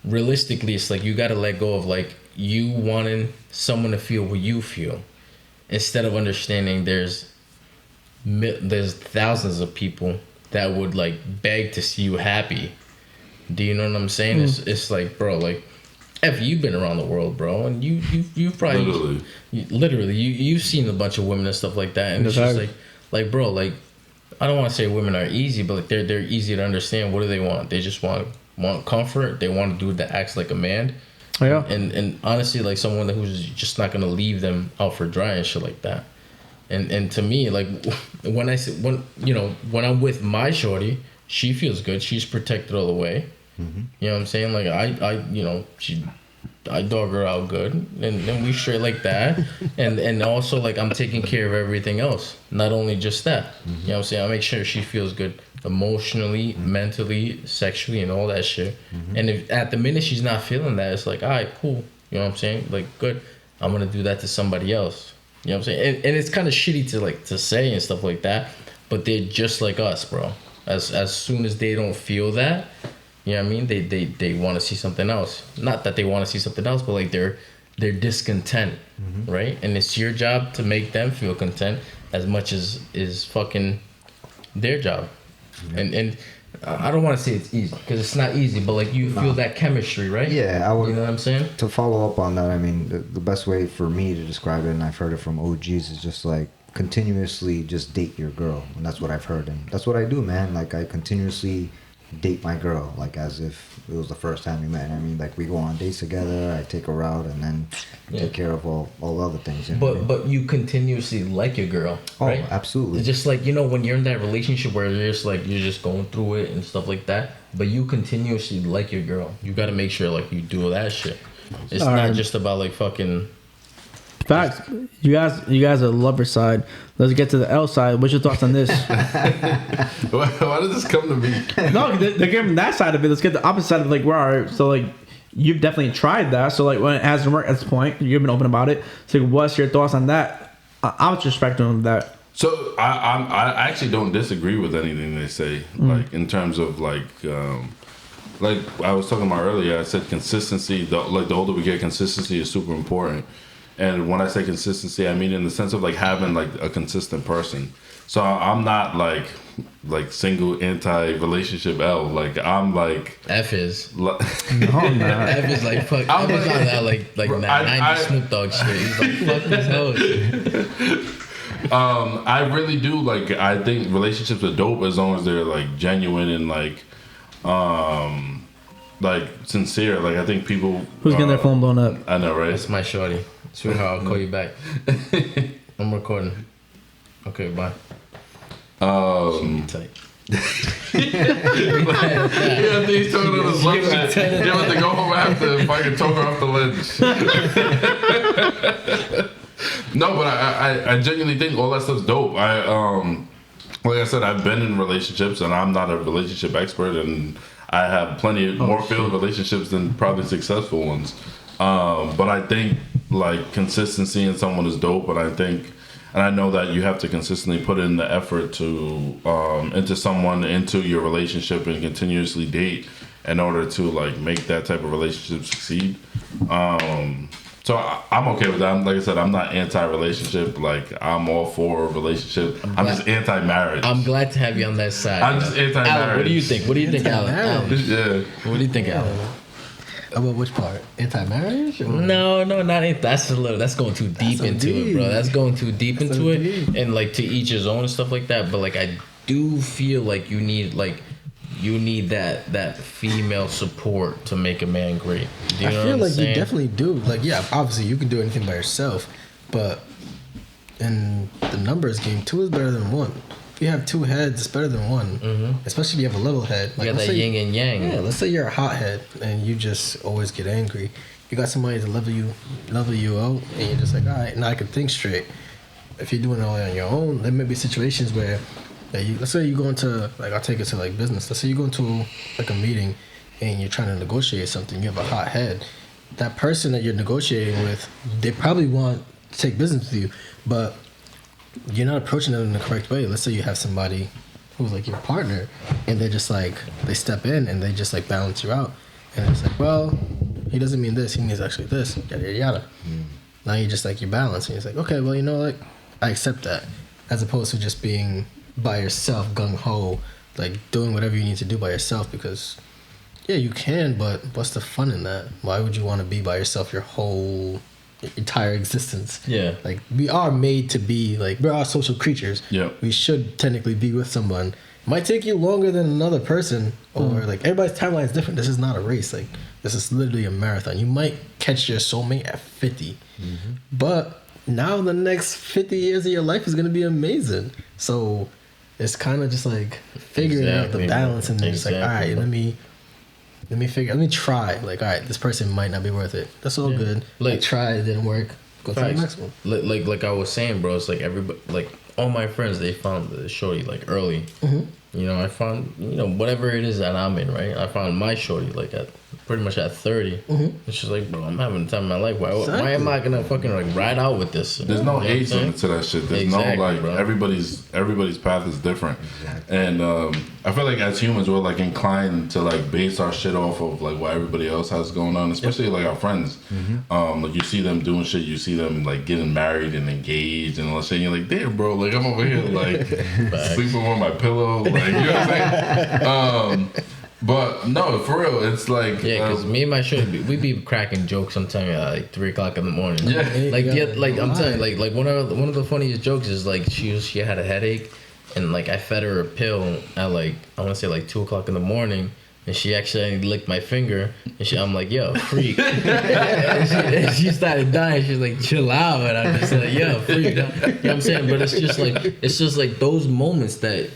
realistically, it's like you gotta let go of like you wanting someone to feel what you feel, instead of understanding there's thousands of people that would like beg to see you happy. Do you know what I'm saying? It's like, bro, like, you've been around the world, bro, and you've probably literally you've seen a bunch of women and stuff like that, and it's just like, bro, like, I don't want to say women are easy, but like they're easy to understand. What do they want? They just want comfort. They want a dude that acts like a man. Yeah. And honestly, like someone who's just not gonna leave them out for dry and shit like that. And to me, like when I'm with my shorty, she feels good. She's protected all the way. Mm-hmm. You know what I'm saying? Like I dog her out good, and we straight like that, and also like I'm taking care of everything else, not only just that. Mm-hmm. You know what I'm saying? I make sure she feels good emotionally, mentally, sexually, and all that shit. Mm-hmm. And if at the minute she's not feeling that, it's like, all right, cool. You know what I'm saying? Like, good. I'm gonna do that to somebody else. You know what I'm saying? And it's kind of shitty to say and stuff like that, but they're just like us, bro. As soon as they don't feel that, you know what I mean? They want to see something else. Not that they want to see something else, but like they're discontent, mm-hmm. right? And it's your job to make them feel content as much as is fucking their job. Mm-hmm. And I don't want to say it's easy because it's not easy, but like you feel that chemistry, right? Yeah, I would. You know what I'm saying? To follow up on that, I mean, the best way for me to describe it, and I've heard it from OGs, is just like continuously just date your girl, and that's what I've heard, and that's what I do, man. Like I continuously date my girl, like as if it was the first time we met. I mean, like we go on dates together, I take her out, and then take care of all the other things. You know but you continuously like your girl, right? Oh, absolutely. It's just like, you know, when you're in that relationship where you're just going through it and stuff like that, but you continuously like your girl. You got to make sure like you do that shit. It's not just about like fucking. Facts. You guys are the lover side. Let's get to the L side. What's your thoughts on this? Why did this come to me? No, they're giving that side of it. Let's get the opposite side of like, where are so like you've definitely tried that. So like when it hasn't worked at this point, you've been open about it. So what's your thoughts on that? I was respecting on that. So I actually don't disagree with anything they say. Like in terms of like I was talking about earlier. I said consistency. The older we get, consistency is super important. And when I say consistency, I mean in the sense of like having like a consistent person. So I'm not like single anti-relationship L. Like I'm like F is. No, I'm not. F is like fuck. I'm F is on that like 90 Snoop Dogg shit. He's like fuck these hoes. I really do like. I think relationships are dope as long as they're like genuine and like sincere. Like I think people. Who's getting their phone blown up? I know, right? That's my shorty. Sweetheart, I'll call you back. I'm recording. Okay, bye. Tight. Yeah, I think he's talking on his left shit. You have to go home after if I can talk her off the ledge. No, but I genuinely think all that stuff's dope. Like I said, I've been in relationships and I'm not a relationship expert, and I have plenty more failed relationships than probably successful ones. But I think like consistency in someone is dope, and I know that you have to consistently put in the effort to into someone, into your relationship, and continuously date in order to like make that type of relationship succeed. So I'm okay with that. Like I said, I'm not anti-relationship. Like I'm all for a relationship. I'm just anti-marriage. I'm glad to have you on that side. I'm just anti-marriage. Alan, what do you think? What do you think, Alan? Yeah. What do you think, Alan? About which part? Anti-marriage? Or? No, not that's going too deep into it, bro. That's going too deep into it, and like to each his own and stuff like that. But like I do feel like you need that female support to make a man great. Do you know feel what I'm like saying? You definitely do. Like yeah, obviously you can do anything by yourself, but in the numbers game, 2 is better than 1. If you have 2 heads, it's better than 1. Mm-hmm. Especially if you have a level head. Like, you got that yin and yang. Yeah, let's say you're a hot head and you just always get angry. You got somebody to level you out, and you're just like, all right, now I can think straight. If you're doing it all on your own, there may be situations where, let's say you go into, like, I'll take it to like business. Let's say you go into like a meeting and you're trying to negotiate something. You have a hot head. That person that you're negotiating with, they probably want to take business with you, but you're not approaching them in the correct way. Let's say you have somebody who's like your partner, and they're just like, they step in and they just like balance you out. And it's like, well, he doesn't mean this. He means actually this. Yada yada yada. Now you just like you balance, and it's like, okay, well, you know, like I accept that, as opposed to just being by yourself, gung ho, like doing whatever you need to do by yourself. Because yeah, you can, but what's the fun in that? Why would you want to be by yourself your whole entire existence? Yeah. Like we are made to be like we're all social creatures. Yeah. We should technically be with someone. It might take you longer than another person, or like everybody's timeline is different. This is not a race. Like this is literally a marathon. You might catch your soulmate at 50, but now the next 50 years of your life is gonna be amazing. So it's kind of just like figuring out the balance, and then it's like, all right, let me try. Like, all right, this person might not be worth it. That's all good. Like, try, it didn't work. Go to the next one. Like I was saying, bro, it's like everybody, like all my friends, they found the shorty like early. You know, I found, you know, whatever it is that I'm in, right? I found my shorty like at pretty much at 30. It's just like, bro, I'm having the time of my life. Why am I gonna fucking like ride out with this? There's no age limit to that shit. There's no like bro. everybody's path is different, and I feel like as humans we're like inclined to like base our shit off of like what everybody else has going on, especially like our friends. Like you see them doing shit, you see them like getting married and engaged and all that shit. And you're like, damn, bro, like I'm over here like sleeping on my pillow, like you know what I'm saying? But no, for real, it's like because me and my shorty, we be cracking jokes sometimes at like 3 o'clock in the morning. Yeah, like I'm telling you, like one of the funniest jokes is like she had a headache, and like I fed her a pill at like I want to say like 2 o'clock in the morning. And she actually licked my finger, and I'm like, "Yo, freak!" and she started dying. She's like, "Chill out!" And I'm just like, "Yo, freak!" You know what I'm saying? But it's just like those moments that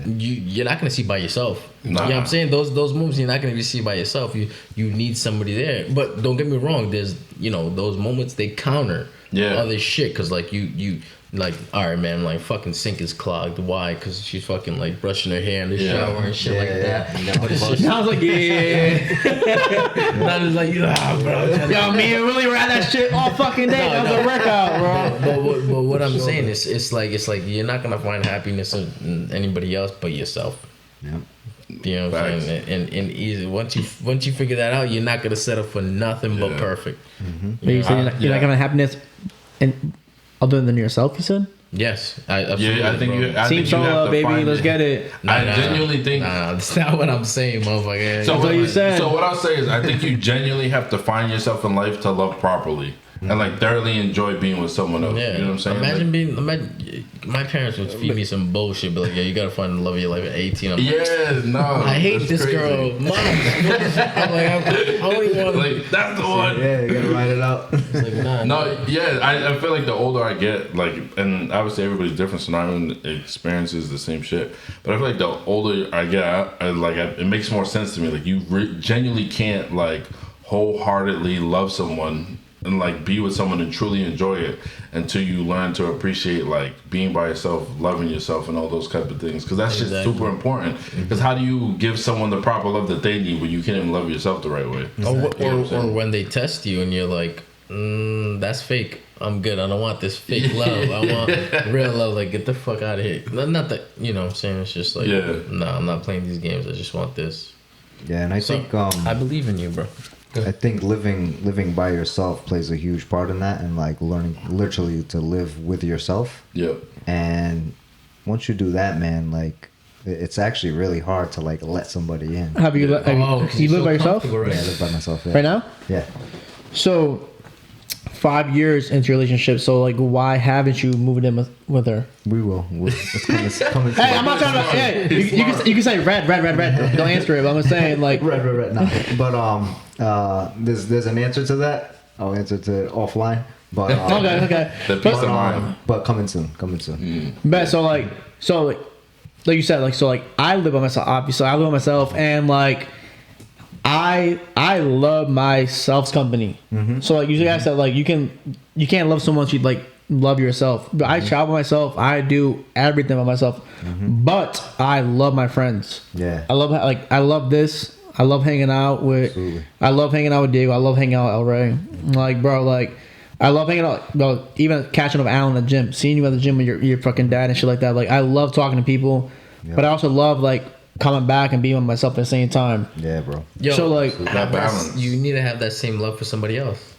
you're not gonna see by yourself. Nah. You know what I'm saying? Those moments you're not gonna see by yourself. You need somebody there. But don't get me wrong. There's those moments they counter other shit because like you. Like, all right, man, like, fucking sink is clogged. Why? Because she's fucking, like, brushing her hair in the shower and shit like that. But it's just, I was like, Not just like, bro. Yo, me and Willie were at that shit all fucking day. That was a workout, bro. But what I'm saying is, it's like you're not gonna find happiness in anybody else but yourself. Yeah. You know what I'm saying? And easy. Once you figure that out, you're not gonna settle for nothing but perfect. But you said you're not gonna have happiness in other than yourself, you said? Yes, absolutely. I think you. I Team think you have solo, to baby, find let's it. get it. I genuinely think. Nah, that's not what I'm saying, motherfucker. So what you said. So what I'll say is, I think you genuinely have to find yourself in life to love properly and like thoroughly enjoy being with someone else. Yeah. You know what I'm saying? Imagine my parents would feed me some bullshit, but like, yeah, you gotta find the love of your life at 18. I'm like, Yeah, no. I hate that's this crazy. girl, mom. I'm like, I only want Like that's the one. Yeah, you gotta write it out. It's like, nah. No, yeah, I feel like the older I get, like, and obviously everybody's different, so not everyone experiences the same shit. But I feel like the older I get, it makes more sense to me. Like, you genuinely can't like wholeheartedly love someone and like be with someone and truly enjoy it until you learn to appreciate like being by yourself, loving yourself, and all those type of things. Because that's just super important. Because how do you give someone the proper love that they need when you can't even love yourself the right way? Or when they test you and you're like, that's fake. I'm good. I don't want this fake love. I want real love. Like, get the fuck out of here. Not that, you know what I'm saying? It's just like, no, I'm not playing these games. I just want this. Yeah, and I think I believe in you, bro. I think living by yourself plays a huge part in that, and like learning literally to live with yourself. Yep. And once you do that, man, like it's actually really hard to like let somebody in. Have you you live by yourself? Yeah, I live by myself. Yeah. Right now? Yeah. So 5 years into your relationship, so like why haven't you moved in with her? We will. It's coming Hey, I'm not talking about. Yeah, you can say red. Don't answer it. But I'm saying like Right. No. But there's an answer to that. I'll answer to it offline. But okay. The peace of mind. but coming soon. But so like you said, like I live by myself. Obviously, I live by myself, and like I love my self's company. So like you guys said, like you can't love someone you like love yourself. But I travel by myself. I do everything by myself. But I love my friends. Yeah. I love this. I love hanging out with. Absolutely. I love hanging out with Diego. I love hanging out with Elray. Like, bro, like I love hanging out. Bro, even catching up with Alain at the gym, seeing you at the gym with your fucking dad and shit like that. Like, I love talking to people, but I also love like coming back and being with myself at the same time. Yeah, bro. Yo, So, like, that balance. You need to have that same love for somebody else.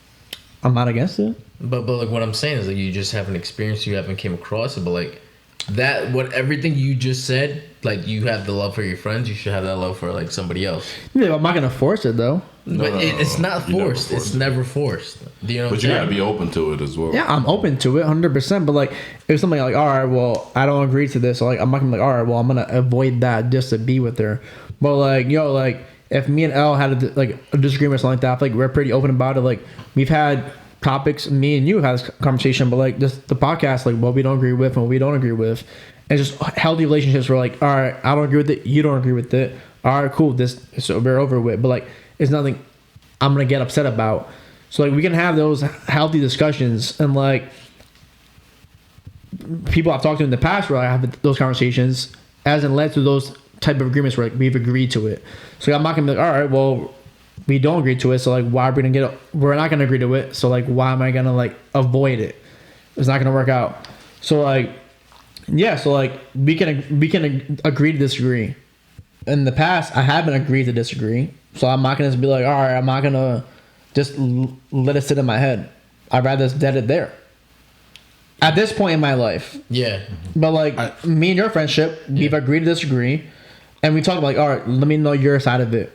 I'm not against it. But like what I'm saying is like you just haven't experienced, you haven't came across it. But like that, what everything you just said, like you have the love for your friends, you should have that love for like somebody else. Yeah, I'm not gonna force it though. But it's not You never forced. force It's it. never forced. Do you know what But I'm you saying? gotta be open to it as well. Yeah, I'm open to it 100%. But like, if somebody like, all right, well, I don't agree to this, or like, I'm not gonna be like, all right, well, I'm gonna avoid that just to be with her. But like, yo, like, if me and Elle had a disagreement or something like that, I feel like we're pretty open about it. Like, we've had topics, me and you have this conversation, but like, just the podcast, like, what we don't agree with and what we don't agree with, and just healthy relationships. We're like, all right, I don't agree with it, you don't agree with it. All right, cool. So we're over with. But like, it's nothing I'm gonna get upset about. So like we can have those healthy discussions, and like people I've talked to in the past where I have those conversations hasn't led to those type of agreements where like we've agreed to it. So I'm not gonna be like, all right, well, we don't agree to it, so like why are we gonna we're not gonna agree to it, so like why am I gonna like avoid it? It's not gonna work out. So like yeah, so like we can agree to disagree. In the past, I haven't agreed to disagree, so I'm not gonna just be like, all right, I'm not gonna just let it sit in my head. I'd rather just dead it there. At this point in my life, Yeah. but like me and your friendship, we've agreed to disagree, and we talk about like, all right, let me know your side of it.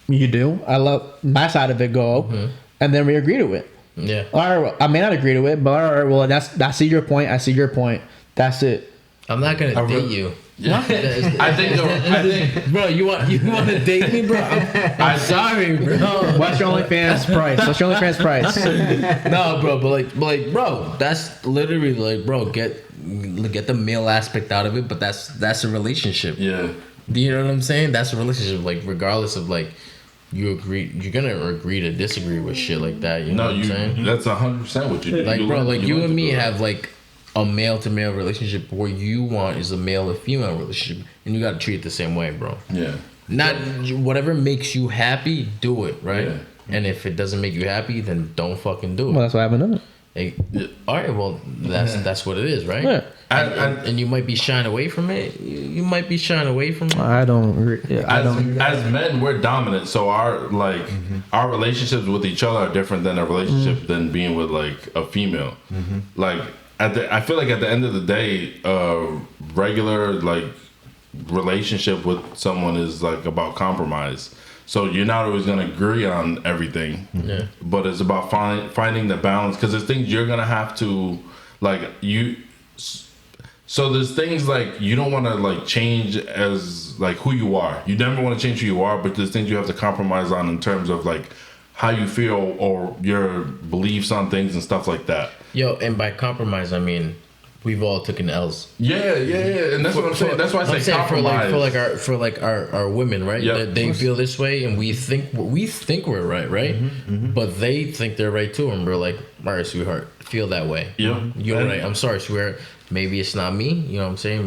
You do. I love my side of it. Go, and then we agree to it. Yeah. All right, well, I may not agree to it, but all right, well, I see your point. I see your point. That's it. I'm not gonna date you. Yeah. I think Bro, you want to date me, bro? I'm sorry, bro. What's your OnlyFans price? What's your OnlyFans price? No, bro, but like, bro, that's literally like, bro, get the male aspect out of it, but that's a relationship. yeah. Do you know what I'm saying? That's a relationship. Like, regardless of like, you're gonna agree to disagree with shit like that. You know No, what I'm saying? that's 100% what you do. Like, bro, like you learn and to me do it. have like a male to male relationship. Where you want is a male to female relationship, and you gotta treat it the same way, bro. Yeah. Not whatever makes you happy, do it, right? Yeah. And if it doesn't make you happy, then don't fucking do it. Well, that's why I haven't done it. Like, all right, well, that's what it is, right? Yeah. And you might be shying away from it. You might be shying away from it. I don't agree. Yeah, I don't. As men, we're dominant, so our our relationships with each other are different than a relationship than being with like a female. Like I feel like at the end of the day, regular like relationship with someone is like about compromise. So you're not always gonna agree on everything, but it's about finding the balance, because there's things you're gonna have to like you. So there's things like you don't want to like change as like who you are. You never want to change who you are, but there's things you have to compromise on in terms of like how you feel or your beliefs on things and stuff like that. Yo, and by compromise, I mean we've all taken L's. Yeah, and that's what I'm saying. That's why I say compromise. for our women, right? Yep. They feel this way, and we think we're right? But they think they're right too, and we're like, all right, sweetheart, feel that way. Yeah, You're right. I'm sorry, sweetheart. Maybe it's not me. You know what I'm saying?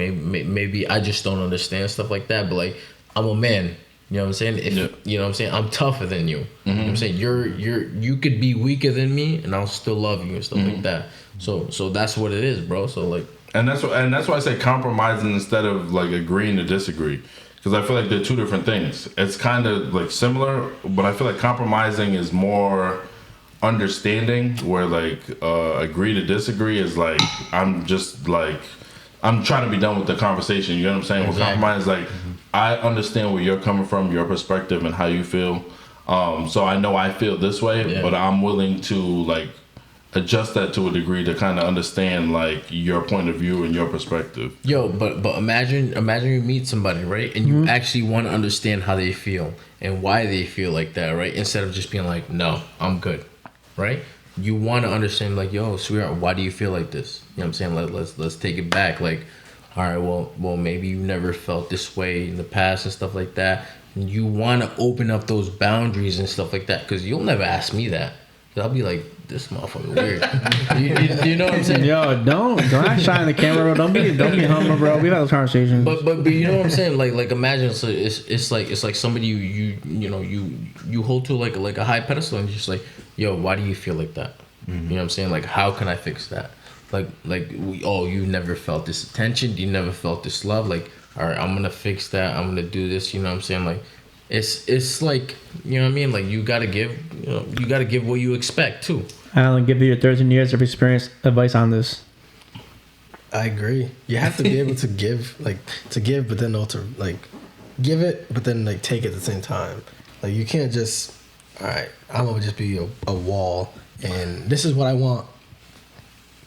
Maybe I just don't understand stuff like that. But like, I'm a man. You know what I'm saying? You know what I'm saying? I'm tougher than you. You know what I'm saying? You could be weaker than me, and I'll still love you and stuff like that. So that's what it is, bro. So like, and that's why I say compromising instead of like agreeing to disagree, because I feel like they're two different things. It's kind of like similar, but I feel like compromising is more understanding, where like agree to disagree is like I'm trying to be done with the conversation. You know what I'm saying? Exactly. With compromise, like I understand where you're coming from, your perspective, and how you feel. So I know I feel this way, but I'm willing to like adjust that to a degree to kind of understand like your point of view and your perspective. yo, but imagine you meet somebody, right, and you actually want to understand how they feel and why they feel like that, right? Instead of just being like, no, I'm good, right? You want to understand, like, yo, sweetheart, why do you feel like this? You know what I'm saying? Let's take it back. Like, all right, well, maybe you never felt this way in the past and stuff like that. And you want to open up those boundaries and stuff like that, because you'll never ask me that. I'll be like, this motherfucker weird. you know what I'm saying? Yo, don't act shy in the camera, bro. Don't be humble, bro. We've had those conversations. But you know what I'm saying? Like imagine it's like somebody you hold to like a high pedestal, and you're just like, yo, why do you feel like that? You know what I'm saying? Like, how can I fix that? Like you never felt this attention, you never felt this love. Like, all right, I'm gonna fix that. I'm gonna do this. You know what I'm saying? Like, it's like, you know what I mean? Like, you gotta give what you expect too. Alan, give you your 13 years of experience advice on this. I agree. You have to be able to give, but then also like give it, but then like take it at the same time. Like, you can't just, all right, I'm gonna just be a wall, and this is what I want.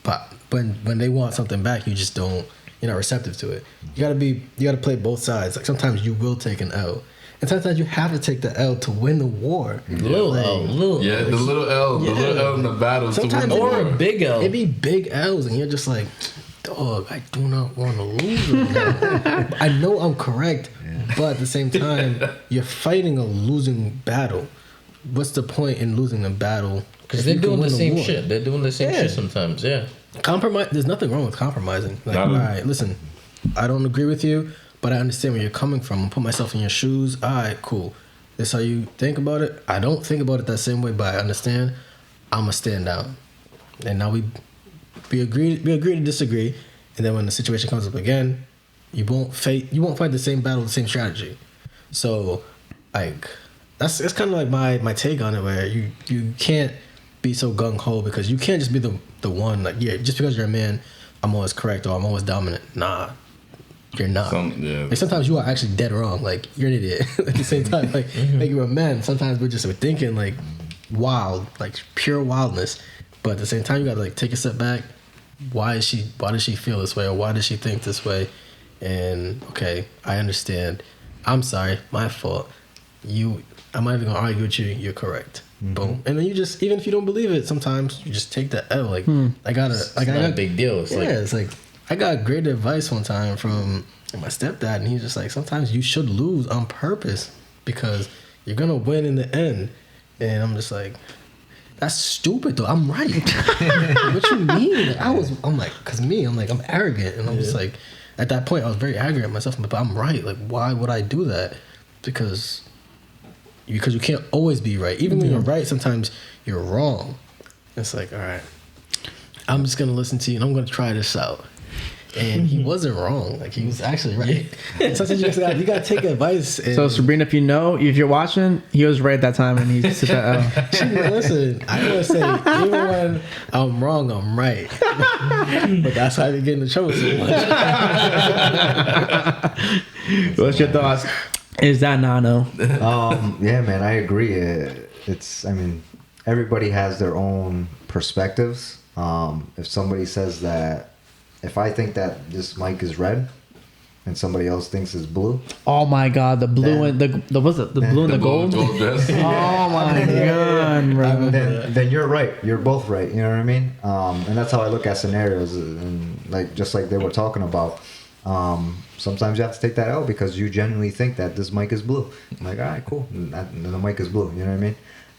But when they want something back, you just don't. You're not receptive to it. You gotta play both sides. Like, sometimes you will take an L, and sometimes you have to take the L to win the war. Little L. Yeah, the little L. The little L in the battles. Sometimes Or a big L. It'd be big L's, and you're just like, dog, I do not want to lose right now. I know I'm correct, but at the same time, you're fighting a losing battle. What's the point in losing the battle? Because they're doing the same shit. They're doing the same shit sometimes, yeah. Compromise. There's nothing wrong with compromising. Like, all right, listen, I don't agree with you, but I understand where you're coming from. I'll put myself in your shoes. All right, cool. This how you think about it? I don't think about it that same way, but I understand. I'm going to stand down. And now we agree to disagree, and then when the situation comes up again, you won't fight the same battle, the same strategy. So, like, it's kind of like my take on it, where you can't be so gung ho, because you can't just be the one, like, yeah, just because you're a man, I'm always correct or I'm always dominant. Nah, you're not. Like, sometimes you are actually dead wrong. Like, you're an idiot. At the same time, like you're a man. Sometimes we're thinking like wild, like pure wildness. But at the same time, you gotta like take a step back. Why does she feel this way, or why does she think this way? And okay, I understand. I'm sorry, my fault. I'm not even gonna argue with you. You're correct. Mm-hmm. Boom. And then you just, even if you don't believe it, sometimes you just take the L. Like, it's not a big deal. It's like I got great advice one time from my stepdad, and he's just like, sometimes you should lose on purpose because you're gonna win in the end. And I'm just like, that's stupid though. I'm right. What you mean? I'm arrogant, and I'm just like, at that point I was very arrogant at myself, but I'm right. Like, why would I do that? Because you can't always be right. Even when you're right, sometimes you're wrong. It's like, all right, I'm just gonna listen to you and I'm gonna try this out. And he wasn't wrong. Like, he was actually right. Sometimes you gotta take advice. So Sabrina, if you're watching, he was right at that time, and he took that L. Listen, I want to say, even when I'm wrong, I'm right. But that's how I get into trouble so much. What's your thoughts? Is that Nano? Yeah, man, I agree. Everybody has their own perspectives. If somebody says that, if I think that this mic is red and somebody else thinks it's blue. Oh my God, the blue and the what's it? The blue and the gold? Oh my God, bro. Then you're right. You're both right. You know what I mean? And that's how I look at scenarios. And just like they were talking about, sometimes you have to take that out because you genuinely think that this mic is blue. I'm like, all right, cool. And the mic is blue. You know what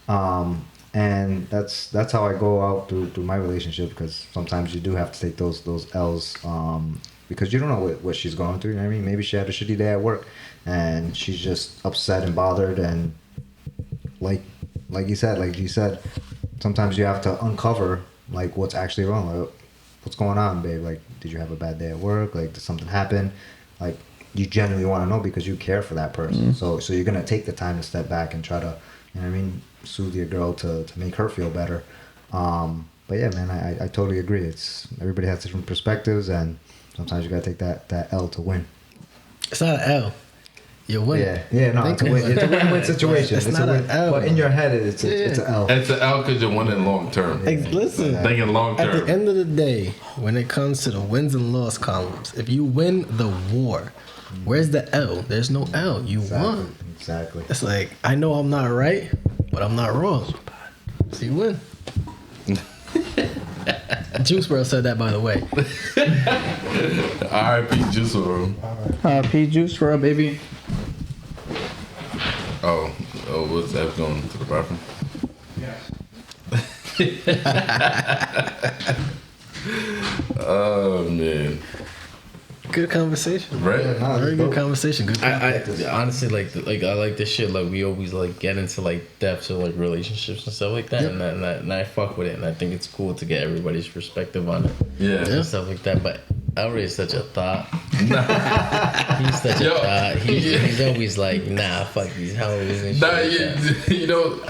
I mean? And that's how I go out through my relationship, because sometimes you do have to take those L's, because you don't know what she's going through. You know what I mean? Maybe she had a shitty day at work and she's just upset and bothered, and like you said, like G said, sometimes you have to uncover like what's actually wrong. Like, what's going on, babe? Like, did you have a bad day at work? Like, did something happen? Like, you genuinely want to know because you care for that person. Mm-hmm. So you're gonna take the time to step back and try to, you know what I mean, soothe your girl to make her feel better. But yeah, man, I totally agree. Everybody has different perspectives, and sometimes you gotta take that L to win. It's not an L. You win. Yeah, no, it's a win-win situation. It's not an L. But in your head, it's an L. It's an L because you're winning long term. Listen, thinking long term. At the end of the day, when it comes to the wins and loss columns, if you win the war, where's the L? There's no L. You won. Exactly. It's like, I know I'm not right, but I'm not wrong. So you win. Juice WRLD said that, by the way. R.I.P. Juice WRLD. R.I.P. Juice WRLD, baby. Oh, what's that going to the bathroom? Yeah. Oh man. Good conversation, right? Yeah, very good conversation. Good. I honestly like I like this shit. Like, we always like get into like depths of like relationships and stuff like that, and I fuck with it, and I think it's cool to get everybody's perspective on it, and stuff like that. But Elray is such a thought. He's such a he's always like, nah, fuck these hoes and Nah, shit. you know.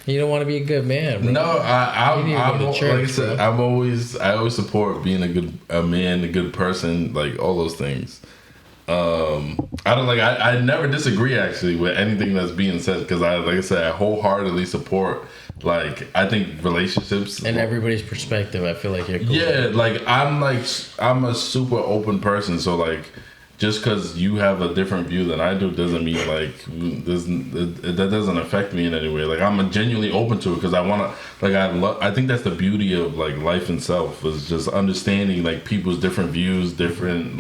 You don't want to be a good man, bro. No, I'm to church, like I said, bro. I always support being a man, a good person, like all those things. I never disagree actually with anything that's being said because like I said, I wholeheartedly support. Like I think relationships and everybody's perspective. I feel like you're cool. Yeah, like I'm a super open person, so like just because you have a different view than I do doesn't mean like that doesn't affect me in any way. Like I'm genuinely open to it because I want to, like I think that's the beauty of like life itself is just understanding like people's different views, different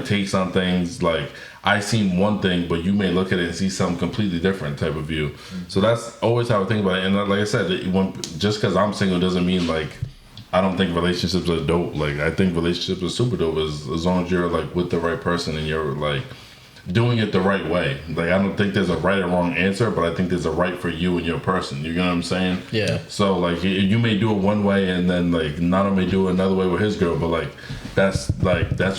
takes on things. Like I seen one thing, but you may look at it and see something completely different type of view. So that's always how I think about it. And like I said, just because I'm single doesn't mean like I don't think relationships are dope. Like I think relationships are super dope as long as you're like with the right person and you're like doing it the right way. Like I don't think there's a right or wrong answer, but I think there's a right for you and your person. You know what I'm saying? Yeah. So like you may do it one way and then like Nano may do it another way with his girl, but like that's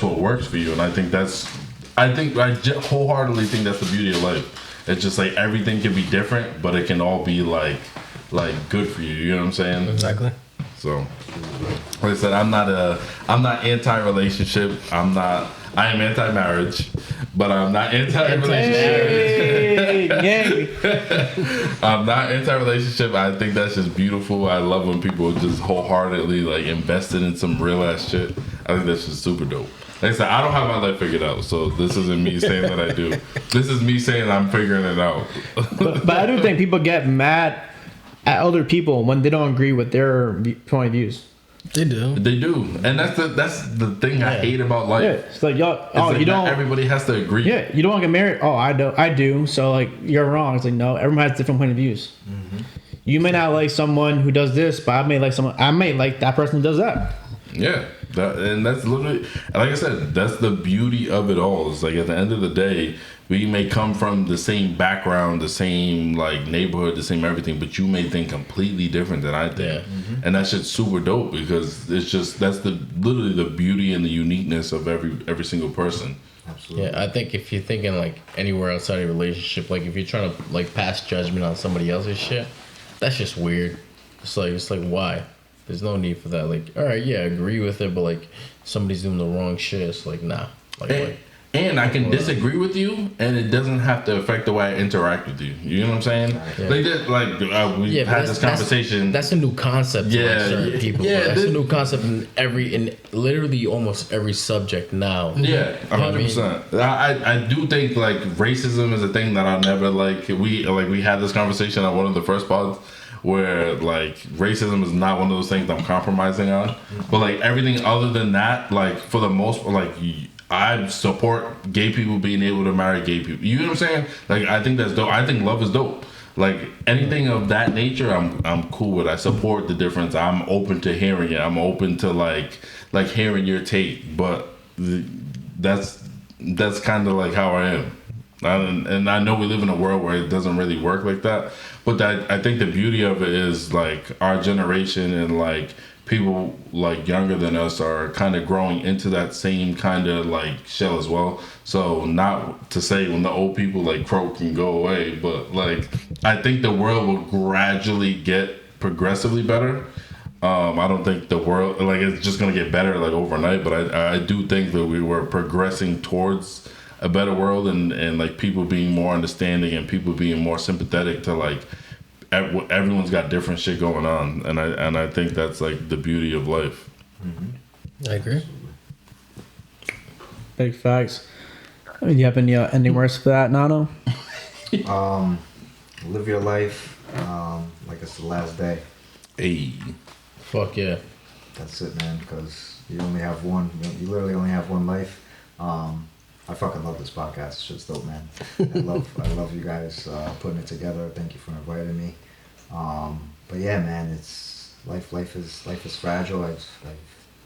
what works for you. And I wholeheartedly think that's the beauty of life. It's just like everything can be different, but it can all be like good for you. You know what I'm saying? Exactly. So, like I said, I'm not anti-relationship. I am anti-marriage, but I'm not anti-relationship. I'm not anti-relationship. I think that's just beautiful. I love when people just wholeheartedly like invested in some real ass shit. I think that's just super dope. Like I said, I don't have my life figured out, so this isn't me saying that I do. This is me saying I'm figuring it out. but I do think people get mad at other people when they don't agree with their point of views. They do. They do, and that's the thing I hate about life. Yeah, it's like y'all. Like You don't. everybody has to agree. Yeah, you don't want to get married. Oh, I do. I do. So like, you're wrong. It's like no, everyone has different point of views. Mm-hmm. You may not like someone who does this, but I may like someone. I may like that person who does that. Yeah, and that's literally, like I said, that's the beauty of it all. It's like at the end of the day, we may come from the same background, the same like neighborhood, the same everything, but you may think completely different than I think. Yeah. Mm-hmm. And that shit's super dope because it's just that's literally the beauty and the uniqueness of every single person. Absolutely. Yeah, I think if you're thinking like anywhere outside of a relationship, like if you're trying to like pass judgment on somebody else's shit, that's just weird. It's like why? There's no need for that. Like, all right, yeah, I agree with it, but like somebody's doing the wrong shit. It's like, nah. And I can disagree with you, and it doesn't have to affect the way I interact with you. You know what I'm saying? Yeah. We had this conversation. That's a new concept to like certain people. Yeah, that's a new concept in literally almost every subject now. Yeah, 100%. I do think like racism is a thing that I'll never like. We had this conversation on one of the first pods where like racism is not one of those things I'm compromising on. But like everything other than that, like for the most part, like I support gay people being able to marry gay people. You know what I'm saying? Like I think that's dope. I think love is dope. Like anything of that nature, I'm cool with. I support the difference. I'm open to hearing it. I'm open to like hearing your take. But that's kind of like how I am. And I know we live in a world where it doesn't really work like that. But I think the beauty of it is like our generation and like people like younger than us are kind of growing into that same kind of like shell as well. So not to say when the old people like croak and go away, but like I think the world will gradually get progressively better. I don't think the world like it's just gonna get better like overnight, but I do think that we were progressing towards a better world and like people being more understanding and people being more sympathetic to like everyone's got different shit going on, and I think that's like the beauty of life. Mm-hmm. I agree. Big facts. Do you have any ending words for that, Nano? Live your life like it's the last day. Hey, Fuck yeah. That's it, man. Because you only have one. You literally only have one life. I fucking love this podcast. Shit's dope, man. I love you guys putting it together. Thank you for inviting me. But yeah, man, it's life is fragile. I've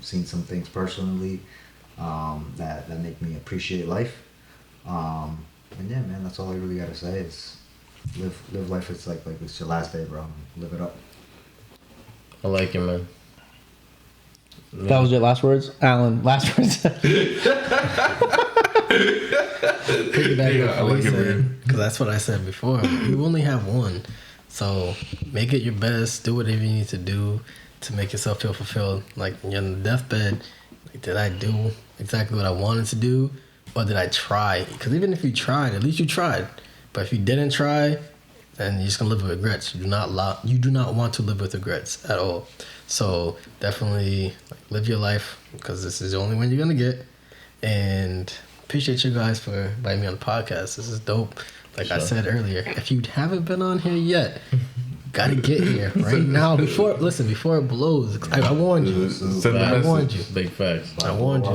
seen some things personally that make me appreciate life. And yeah, man, that's all I really gotta say is live life. It's like it's your last day, bro. Live it up. I like it, man. That was your last words, Alan. Last words. Piggyback off what he said, because that's what I said before. You only have one, so make it your best. Do whatever you need to do to make yourself feel fulfilled. Like when you're on the deathbed, like, did I do exactly what I wanted to do, or did I try? Because even if you tried, at least you tried. But if you didn't try, then you're just gonna live with regrets. You do not want to live with regrets at all. So definitely live your life, because this is the only one you're gonna get. And appreciate you guys for inviting me on the podcast. This is dope. Like I said earlier, if you haven't been on here yet, gotta get here right now before it blows. I warned you. I warned you. Big facts. I warned you.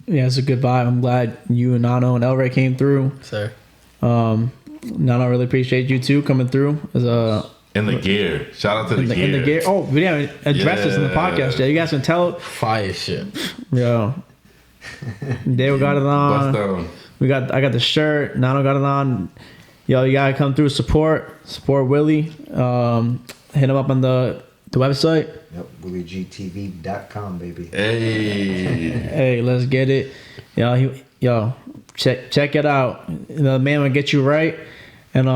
Yeah, it's a good vibe. I'm glad you and Nano and Elray came through. Sir. Nano, I really appreciate you too coming through as a. In the gear. Shout out to the gear. In the gear. Oh, we didn't address this in the podcast. Yeah, you guys can tell. Fire shit. Yo. Dave got it on. I got the shirt. Nano got it on. Yo, you gotta come through. Support Willie. Hit him up on the website. Yep, WillyGTV.com, baby. Hey, let's get it. Yo, check it out. The man will get you right. And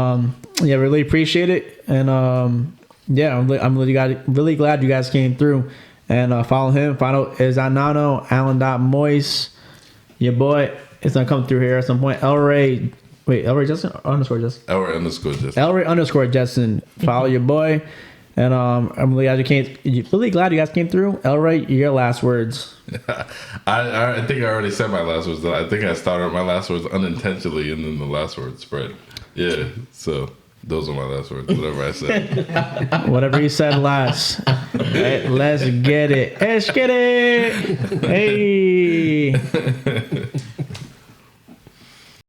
yeah, really appreciate it. And yeah, I'm really glad you guys came through. And follow him. Find out is at Nano, Alan.Moist. Your boy is gonna come through here at some point. Elray Justin _Justin. Elray_Justin. Follow your boy. And I'm really glad you guys came through. Elray, your last words. I think I already said my last words. I think I started my last words unintentionally, and then the last word spread. Yeah, so those are my last words. Whatever I said. Whatever you said last. Right, let's get it. Let's get it. Hey.